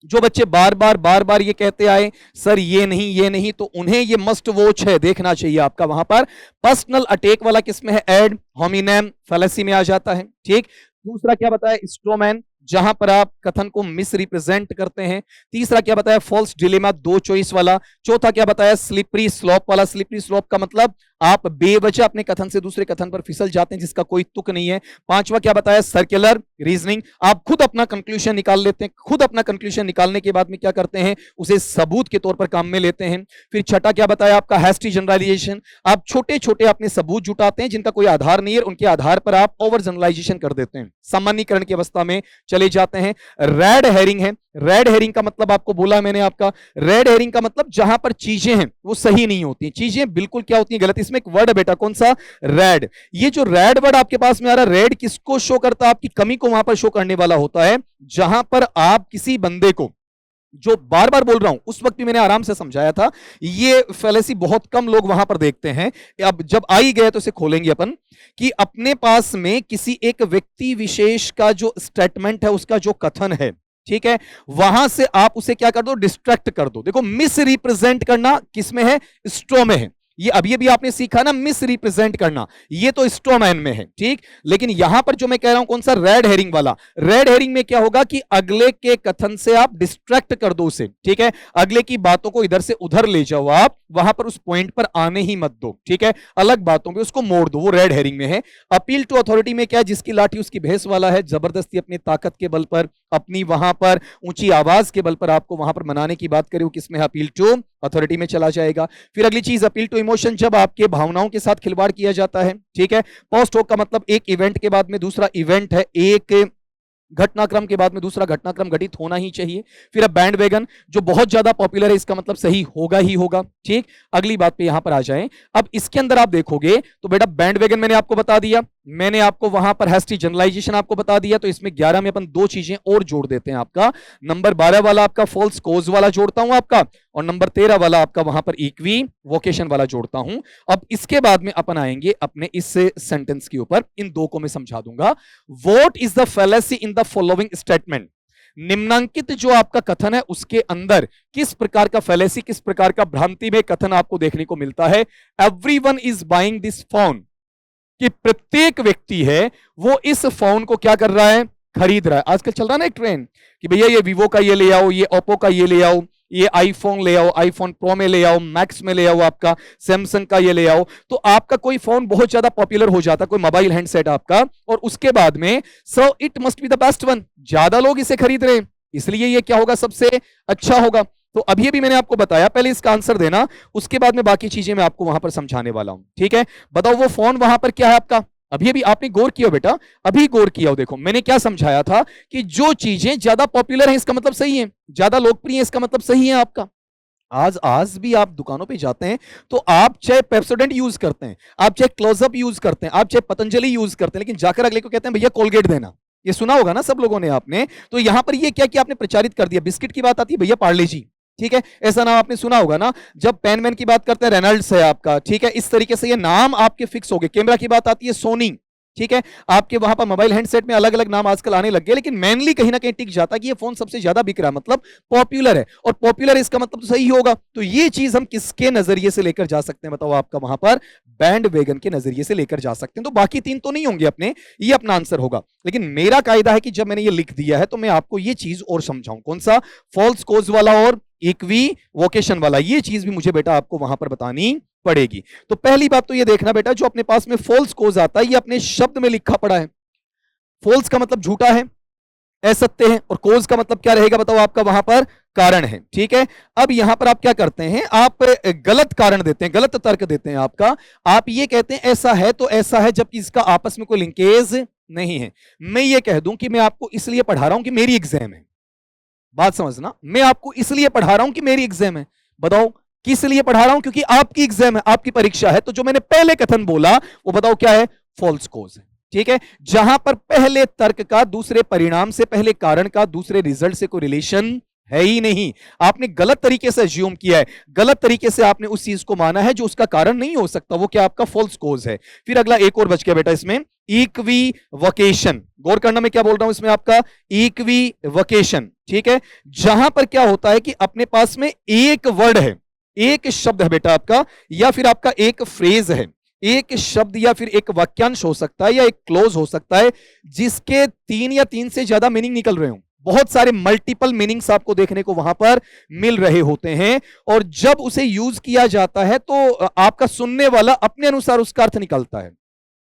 जो बच्चे बार बार ये कहते आए सर ये नहीं, तो उन्हें ये मस्ट वॉच है, देखना चाहिए आपका। वहां पर पर्सनल अटैक वाला किसमें है, एड होमिनेम फैलेसी में आ जाता है, ठीक। दूसरा क्या बताया, स्ट्रोमैन, जहां पर आप कथन को मिस रिप्रेजेंट करते हैं। तीसरा क्या बताया, फॉल्स डिलेमा, दो चॉइस वाला। चौथा क्या बताया, स्लिपरी स्लोप वाला। स्लिपरी स्लोप का मतलब आप बेवजह अपने कथन से दूसरे कथन पर फिसल जाते हैं जिसका कोई तुक नहीं है। पांचवा क्या बताया, सर्कुलर रीजनिंग, आप खुद अपना कंक्लूजन निकाल लेते हैं। खुद अपना कंक्लूजन निकालने के बाद में क्या करते हैं, उसे सबूत के तौर पर काम में लेते हैं। फिर छठा क्या बताया आपका, हैस्टी जनरलाइजेशन, आप छोटे छोटे अपने सबूत जुटाते हैं जिनका कोई आधार नहीं है, उनके आधार पर आप ओवर जनरलाइजेशन कर देते हैं, सामान्यीकरण की अवस्था में चले जाते हैं। रेड हेरिंग है। रेड हेरिंग का मतलब आपको बोला मैंने, आपका रेड हेरिंग का मतलब जहां पर चीजें हैं वो सही नहीं होती, चीजें बिल्कुल क्या होती हैं, गलत। इसमें एक वर्ड है बेटा, कौन सा, रेड। ये जो रेड वर्ड आपके पास में आ रहा है, रेड किसको शो करता है, आपकी कमी को वहां पर शो करने वाला होता है। जहां पर आप किसी बंदे को, जो बार बार बोल रहा हूं, उस वक्त भी मैंने आराम से समझाया था, ये फैलेसी बहुत कम लोग वहां पर देखते हैं। अब जब आ ही गए तो इसे खोलेंगे अपन, कि अपने पास में किसी एक व्यक्ति विशेष का जो स्टेटमेंट है, उसका जो कथन है, ठीक है, वहां से आप उसे क्या कर दो, डिस्ट्रैक्ट कर दो। देखो मिस रिप्रेजेंट करना किसमें है, स्ट्रो में है। ये अभी अभी आपने सीखा ना, मिस रिप्रेजेंट करना, ये तो स्ट्रोमैन में है, ठीक। लेकिन यहां पर जो मैं कह रहा हूं कौन सा, रेड हेरिंग वाला। रेड हेरिंग में क्या होगा कि अगले के कथन से आप डिस्ट्रैक्ट कर दो उसे, ठीक है। अगले की बातों को इधर से उधर ले जाओ, आप वहां पर उस पॉइंट पर आने ही मत दो, ठीक है। अलग बातों पे उसको मोड़ दो, वो रेड हेरिंग में है। अपील टू अथॉरिटी में क्या है, जिसकी लाठी उसकी भैंस वाला है, जबरदस्ती अपनी ताकत के बल पर, अपनी वहां पर ऊंची आवाज के बल पर आपको वहां पर मनाने की बात करें, वो किसमें है, अपील टू अथॉरिटी में चला जाएगा। फिर अगली चीज, अपील टू इमोशन, जब आपके भावनाओं के साथ खिलवाड़ किया जाता है, ठीक है। पोस्ट होक का मतलब एक इवेंट के बाद में दूसरा इवेंट है, एक घटनाक्रम के बाद में दूसरा घटनाक्रम घटित होना ही चाहिए। फिर अब बैंड वैगन, जो बहुत ज्यादा पॉपुलर है, इसका मतलब सही होगा ही होगा, ठीक। अगली बात पे यहां पर आ जाएं। अब इसके अंदर आप देखोगे तो बेटा बैंड वैगन मैंने आपको बता दिया, मैंने आपको वहां पर हैस्टी जनरलाइजेशन आपको बता दिया। तो इसमें 11 में अपन दो चीजें और जोड़ देते हैं, आपका नंबर 12 वाला आपका फॉल्स कोज वाला जोड़ता हूं आपका, और नंबर 13 वाला आपका वहां पर इक्वी वोकेशन वाला जोड़ता हूं। अब इसके बाद में अपन आएंगे अपने इस सेंटेंस के ऊपर, इन दो को मैं समझा दूंगा। What is the fallacy in the following statement, निम्नांकित जो आपका कथन है उसके अंदर किस प्रकार का फैलेसी, किस प्रकार का भ्रांति में कथन आपको देखने को मिलता है। Everyone is buying this phone, कि प्रत्येक व्यक्ति है वो इस फोन को क्या कर रहा है, खरीद रहा है। आजकल चल रहा है ना एक ट्रेंड कि भैया ये वीवो का ये ले आओ, ये ओप्पो का ये ले आओ, ये आईफोन ले आओ, आईफोन प्रो में ले आओ, मैक्स में ले आओ, आपका सैमसंग का ये ले आओ। तो आपका कोई फोन बहुत ज्यादा पॉपुलर हो जाता, कोई मोबाइल हैंडसेट आपका, और उसके बाद में सो it must be the best one, ज्यादा लोग इसे खरीद रहे हैं, इसलिए ये क्या होगा, सबसे अच्छा होगा। तो अभी अभी मैंने आपको बताया, पहले इसका आंसर देना, उसके बाद में बाकी चीजें मैं आपको वहां पर समझाने वाला हूं, ठीक है। बताओ वो फोन वहां पर क्या है आपका, अभी अभी आपने गौर किया बेटा, अभी गौर किया हो, देखो मैंने क्या समझाया था कि जो चीजें ज्यादा पॉपुलर हैं इसका मतलब सही है, ज्यादा लोकप्रिय है इसका मतलब सही है आपका। आज आज भी आप दुकानों पे जाते हैं तो आप चाहे पेप्सोडेंट यूज करते हैं, आप चाहे क्लोजअप यूज करते हैं, आप चाहे पतंजलि यूज करते हैं, लेकिन जाकर अगले को कहते हैं भैया कोलगेट देना। ये सुना होगा ना सब लोगों ने आपने। तो यहां पर ये क्या किया आपने, प्रचारित कर दिया। बिस्किट की बात आती है भैया पार्ले जी, ठीक है, ऐसा नाम आपने सुना होगा ना। जब पेनमैन की बात करते हैं रेनल्ड्स है आपका, ठीक है, इस तरीके से ये नाम आपके फिक्स हो गए। कैमरा की बात आती है सोनी, ठीक है, आपके वहां पर मोबाइल हैंडसेट में अलग अलग नाम आजकल आने लग गए, लेकिन मेनली कहीं ना कहीं टिक जाता है कि ये फोन सबसे ज्यादा बिक रहा है, मतलब पॉपुलर है। और पॉपुलर इसका मतलब तो सही होगा। तो ये चीज हम किसके नजरिए से लेकर जा सकते हैं, बताओ आपका वहां पर बैंड वेगन के नजरिए से लेकर जा सकते हैं। तो बाकी तीन तो नहीं होंगे अपने, ये अपना आंसर होगा। लेकिन मेरा कायदा है कि जब मैंने ये लिख दिया है तो मैं आपको ये चीज और समझाऊं, कौन सा, फॉल्स कोज वाला और इक्वी वोकेशन वाला, ये चीज भी मुझे बेटा आपको वहां पर बतानी पड़ेगी। तो पहली बात तो ये देखना बेटा, जो अपने पास में फॉल्स कोज आता है ये अपने शब्द में लिखा पड़ा है। फॉल्स का मतलब झूठा है, असत्य है, और कोज का मतलब क्या रहेगा, बताओ आपका वहां पर कारण है, ठीक है। अब यहां पर आप क्या करते हैं, आप गलत कारण देते हैं, गलत तर्क देते हैं आपका। आप ये कहते हैं ऐसा है तो ऐसा है, जबकि इसका आपस में कोई लिंकेज नहीं है। मैं ये कह दूं कि मैं आपको इसलिए पढ़ा रहा हूं कि मेरी एग्जाम है, बात समझना, मैं आपको इसलिए पढ़ा रहा हूं कि मेरी एग्जाम है। बताओ किस लिए पढ़ा रहा हूं, क्योंकि आपकी एग्जाम है, आपकी परीक्षा है। तो जो मैंने पहले कथन बोला वो बताओ क्या है, फॉल्स कोज है, ठीक है। जहां पर पहले तर्क का दूसरे परिणाम से, पहले कारण का दूसरे रिजल्ट से कोई रिलेशन है ही नहीं। आपने गलत तरीके से अज्यूम किया है, गलत तरीके से आपने उस चीज को माना है जो उसका कारण नहीं हो सकता, वो क्या आपका फॉल्स कोज है। फिर अगला एक और बच गया बेटा इसमें, इक्विवोकेशन। गौर करना मैं क्या बोल रहा हूं इसमें, आपका इक्विवोकेशन, ठीक है। जहां पर क्या होता है कि अपने पास में एक वर्ड है, एक शब्द है बेटा आपका, या फिर आपका एक फ्रेज है, एक शब्द या फिर एक वाक्यांश हो सकता है या एक क्लोज हो सकता है, जिसके तीन या तीन से ज्यादा मीनिंग निकल रहे हो। बहुत सारे मल्टीपल मीनिंग्स आपको देखने को वहां पर मिल रहे होते हैं, और जब उसे यूज किया जाता है तो आपका सुनने वाला अपने अनुसार उसका अर्थ निकालता है।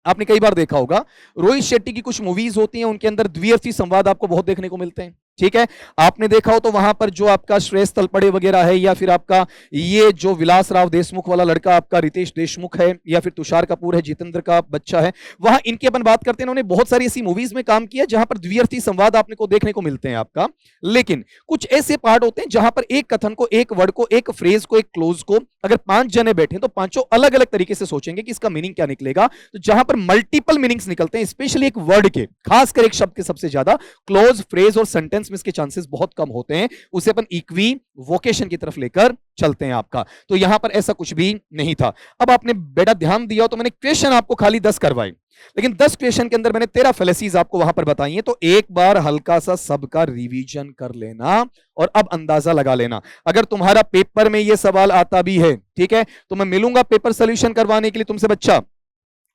आपने कई बार देखा होगा, रोहित शेट्टी की कुछ मूवीज होती हैं, उनके अंदर द्विअर्थी संवाद आपको बहुत देखने को मिलते हैं, ठीक है। आपने देखा हो तो वहां पर जो आपका श्रेयस तलपड़े वगैरह है, या फिर आपका ये जो विलास राव देशमुख वाला लड़का आपका रितेश देशमुख है, या फिर तुषार कपूर है, जितेंद्र का बच्चा है, वहां इनकी अपन बात करते हैं, उन्होंने बहुत सारी ऐसी मूवीज में काम किया जहां पर द्विअर्थी संवाद आपने को देखने को मिलते हैं आपका। लेकिन कुछ ऐसे पार्ट होते हैं जहां पर एक कथन को, एक वर्ड को, एक फ्रेज को, एक क्लोज को अगर 5 जने बैठे तो पांचों अलग अलग तरीके से सोचेंगे कि इसका मीनिंग क्या निकलेगा। तो जहां पर मल्टीपल मीनिंग्स निकलते हैं, स्पेशली एक वर्ड के, खासकर एक शब्द के सबसे ज्यादा, क्लोज, फ्रेज और सेंटेंस में इसके चांसेस बहुत कम होते हैं। उसे अपन इक्विवोकेशन की तरफ लेकर चलते हैं आपका। तो यहां पर ऐसा कुछ भी नहीं था। अब आपने बेटा ध्यान दिया तो मैंने क्वेश्चन आपको खाली 10 करवाए, लेकिन 10 क्वेश्चन के अंदर मैंने 13 फैलेसीज आपको वहां पर बताई हैं। तो एक बार हल्का सा सबका रिवीजन कर लेना और अब अंदाजा लगा लेना। अगर तुम्हारा पेपर में यह सवाल आता भी है, ठीक है, तो मैं मिलूंगा पेपर सोल्यूशन करवाने के लिए तुमसे बच्चा।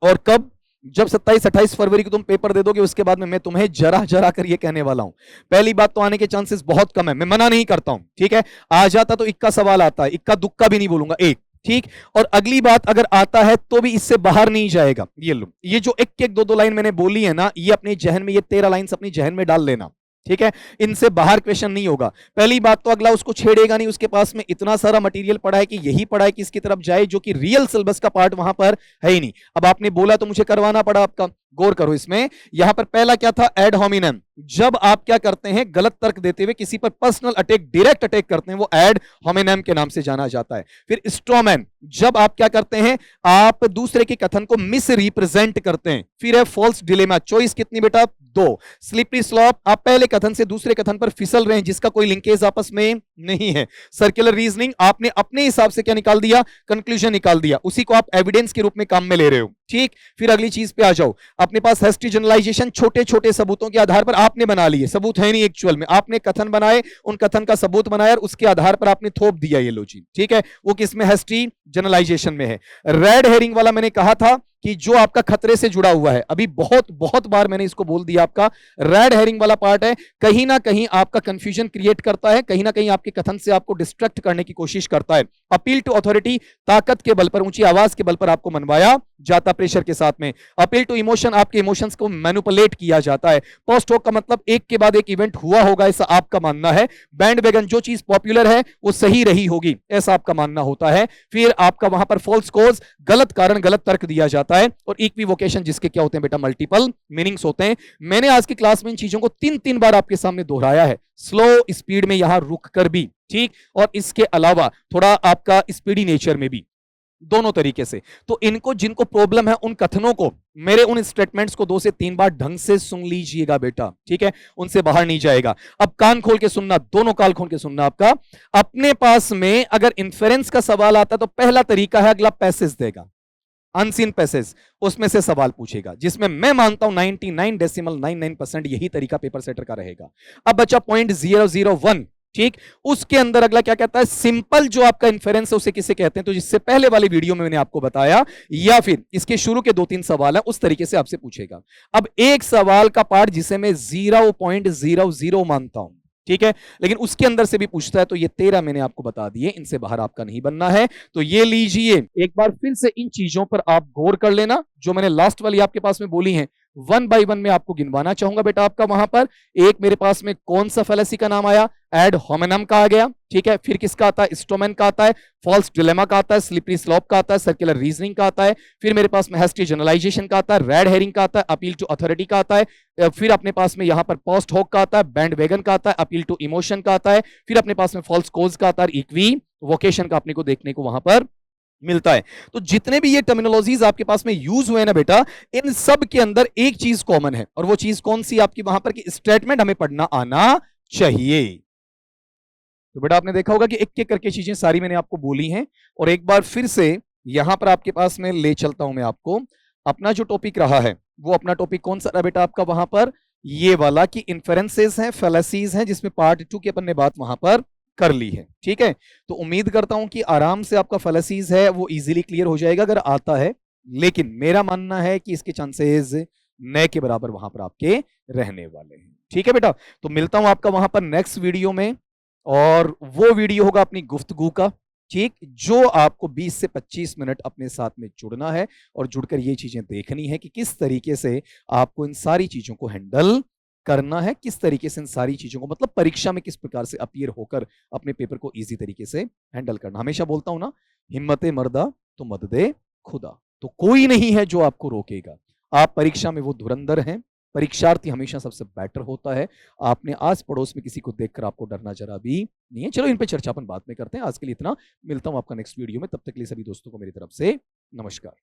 और कब, जब 27-28 फरवरी को तुम पेपर दे दोगे, उसके बाद में मैं तुम्हें जरा जरा कर ये कहने वाला हूं। पहली बात तो आने के चांसेस बहुत कम है, मैं मना नहीं करता हूं, ठीक है। आ जाता तो इक्का सवाल आता है, इक्का दुक्का भी नहीं बोलूंगा, एक, ठीक। और अगली बात, अगर आता है तो भी इससे बाहर नहीं जाएगा। ये लो, ये जो एक एक दो दो लाइन मैंने बोली है ना, ये अपने जहन में, ये 13 लाइंस अपनी जहन में डाल लेना, ठीक है। इनसे बाहर क्वेश्चन नहीं होगा। पहली बात तो अगला उसको छेड़ेगा नहीं, उसके पास में इतना सारा मटेरियल पड़ा है कि यही पड़ा है कि इसकी तरफ जाए, जो कि रियल सिलेबस का पार्ट वहां पर है ही नहीं। अब आपने बोला तो मुझे करवाना पड़ा आपका। गौर करो इसमें, यहां पर पहला क्या था, एड होमिनम। जब आप क्या करते हैं, गलत तर्क देते हुए किसी पर पर्सनल अटैक, डायरेक्ट अटैक करते हैं, वो एड होमिनम के नाम से जाना जाता है। फिर स्ट्रॉमैन, जब आप क्या करते हैं, आप दूसरे के कथन को मिस रिप्रेजेंट करते हैं। फिर है फॉल्स डिलेमा, चॉइस कितनी बेटा, 2। स्लिपरी स्लॉप, आप पहले कथन से दूसरे कथन पर फिसल रहे हैं जिसका कोई लिंकेज आपस में नहीं है। सर्कुलर रीजनिंग, आपने अपने हिसाब से क्या निकाल दिया, कंक्लूजन निकाल दिया, उसी को आप एविडेंस के रूप में काम में ले रहे हो, ठीक। फिर अगली चीज पे आ जाओ, अपने पास हेस्टी जनरलाइजेशन, छोटे छोटे सबूतों के आधार पर आपने बना लिए, सबूत है नहीं एक्चुअल में, आपने कथन बनाए, उन कथन का सबूत बनाया और उसके आधार पर आपने थोप दिया ये लो जी, ठीक है। वो किसमें, हेस्टी जनरलाइजेशन में है। रेड हेरिंग वाला मैंने कहा था कि जो आपका खतरे से जुड़ा हुआ है, अभी बहुत बहुत बार मैंने इसको बोल दिया, आपका रेड हेरिंग वाला पार्ट है, कहीं ना कहीं आपका कंफ्यूजन क्रिएट करता है, कहीं ना कहीं आपके कथन से आपको डिस्ट्रैक्ट करने की कोशिश करता है। अपील टू अथॉरिटी, ताकत के बल पर, ऊंची आवाज के बल पर आपको मनवाया जाता प्रेशर के साथ में। अपील टू इमोशन, आपके इमोशंस को मैनिपुलेट किया जाता है। पोस्ट होक का मतलब एक के बाद एक इवेंट हुआ होगा, ऐसा आपका मानना है। बैंड वैगन, जो चीज पॉपुलर है वो सही रही होगी, ऐसा आपका मानना होता है। फिर आपका वहां पर फॉल्स कॉज, गलत कारण, गलत तर्क दिया जाता है। और इक्विवोकेशन, जिसके क्या होते हैं बेटा, मल्टीपल मीनिंग्स होते हैं। मैंने आज की क्लास में इन चीजों को 3-3 बार आपके सामने दोहराया है, स्लो स्पीड में यहां रुक कर भी, ठीक, और इसके अलावा थोड़ा आपका स्पीडी नेचर में भी, दोनों तरीके से। तो इनको, जिनको प्रॉब्लम है, उन कथनों को, मेरे उन स्टेटमेंट्स को 2 से 3 बार ढंग से सुन लीजिएगा बेटा, ठीक है, उनसे बाहर नहीं जाएगा। अब कान खोल के सुनना, दोनों कान खोल के सुनना। आपका अपने पास में अगर इन्फेरेंस का सवाल आता है तो पहला तरीका है, अगला पैसेज देगा, अनसीन पैसेज, उसमें से सवाल पूछेगा, जिसमें मैं मानता हूं 99.99% यही तरीका पेपर सेटर का रहेगा। अब बचा 0.001, ठीक, उसके अंदर अगला क्या कहता है, सिंपल जो आपका इन्फेरेंस है उसे किसे कहते हैं, तो जिससे पहले वाले वीडियो में मैंने आपको बताया, या फिर इसके शुरू के 2-3 सवाल है, उस तरीके से आपसे पूछेगा। अब एक सवाल का पार्ट जिसे मैं 0.00 मानता हूं, ठीक है, लेकिन उसके अंदर से भी पूछता है, तो ये 13 मैंने आपको बता दिए, इनसे बाहर आपका नहीं बनना है। तो ये लीजिए, एक बार फिर से इन चीजों पर आप गौर कर लेना, जो मैंने लास्ट वाली आपके पास में बोली है, 1 बाय 1 में आपको गिनवाना चाहूंगा बेटा। आपका वहां पर एक मेरे पास में कौन सा फैलेसी का नाम आया, एड होमिनम का आ गया, ठीक है, फिर किसका आता है, स्टोमैन का आता है, फॉल्स डिलेमा का आता है, स्लिपरी स्लोप का आता है, सर्कुलर रीजनिंग का आता है, फिर मेरे पास में हेस्टी जनरलाइजेशन का आता है, रेड हेरिंग का आता है, अपील टू अथॉरिटी का आता है, फिर अपने पास में यहां पर पोस्ट होक का आता है, बैंड वैगन का आता है, अपील टू इमोशन का आता है, फिर अपने पास में फॉल्स कोज का आता है, इक्वी वोकेशन का अपने को देखने को वहां पर मिलता है। तो जितने भी ये टर्मिनोलॉजीज आपके पास में यूज हुए ना बेटा, इन सब के अंदर एक चीज कॉमन है, और वो चीज कौन सी आपकी वहां पर, कि स्टेटमेंट हमें पढ़ना आना चाहिए। तो बेटा आपने देखा होगा कि एक एक करके चीजें सारी मैंने आपको बोली हैं, और एक बार फिर से यहां पर आपके पास में ले चलता हूं मैं आपको। अपना जो टॉपिक रहा है, वो अपना टॉपिक कौन सा रहा बेटा आपका वहां पर, ये वाला, कि इन्फेरेंसेस हैं, फैलेसीज हैं, जिसमें पार्ट 2 की अपन ने बात वहां पर कर ली है, ठीक है। तो उम्मीद करता हूं कि आराम से आपका फैलेसीज है वो इजीली क्लियर हो जाएगा अगर आता है, लेकिन मेरा मानना है कि इसके चांसेस न के बराबर वहां पर आपके रहने वाले हैं, ठीक है बेटा। तो मिलता हूं आपका वहां पर नेक्स्ट वीडियो में, और वो वीडियो होगा अपनी गुफ्तगू का, ठीक, जो आपको 20 से 25 मिनट अपने साथ में जुड़ना है, और जुड़कर ये चीजें देखनी है कि किस तरीके से आपको इन सारी चीजों को हैंडल करना है, किस तरीके से इन सारी चीजों को, मतलब परीक्षा में किस प्रकार से अपीयर होकर अपने पेपर को इजी तरीके से हैंडल करना। हमेशा बोलता हूं ना, हिम्मते मर्दा तो मददे खुदा, तो कोई नहीं है जो आपको रोकेगा। आप परीक्षा में वो धुरंधर हैं, परीक्षार्थी हमेशा सबसे बेटर होता है। आपने आस पड़ोस में किसी को देखकर आपको डरना जरा भी नहीं है। चलो इन पे चर्चा अपन बाद में करते हैं, आज के लिए इतना, मिलता हूं आपका नेक्स्ट वीडियो में, तब तक के लिए सभी दोस्तों को मेरी तरफ से नमस्कार।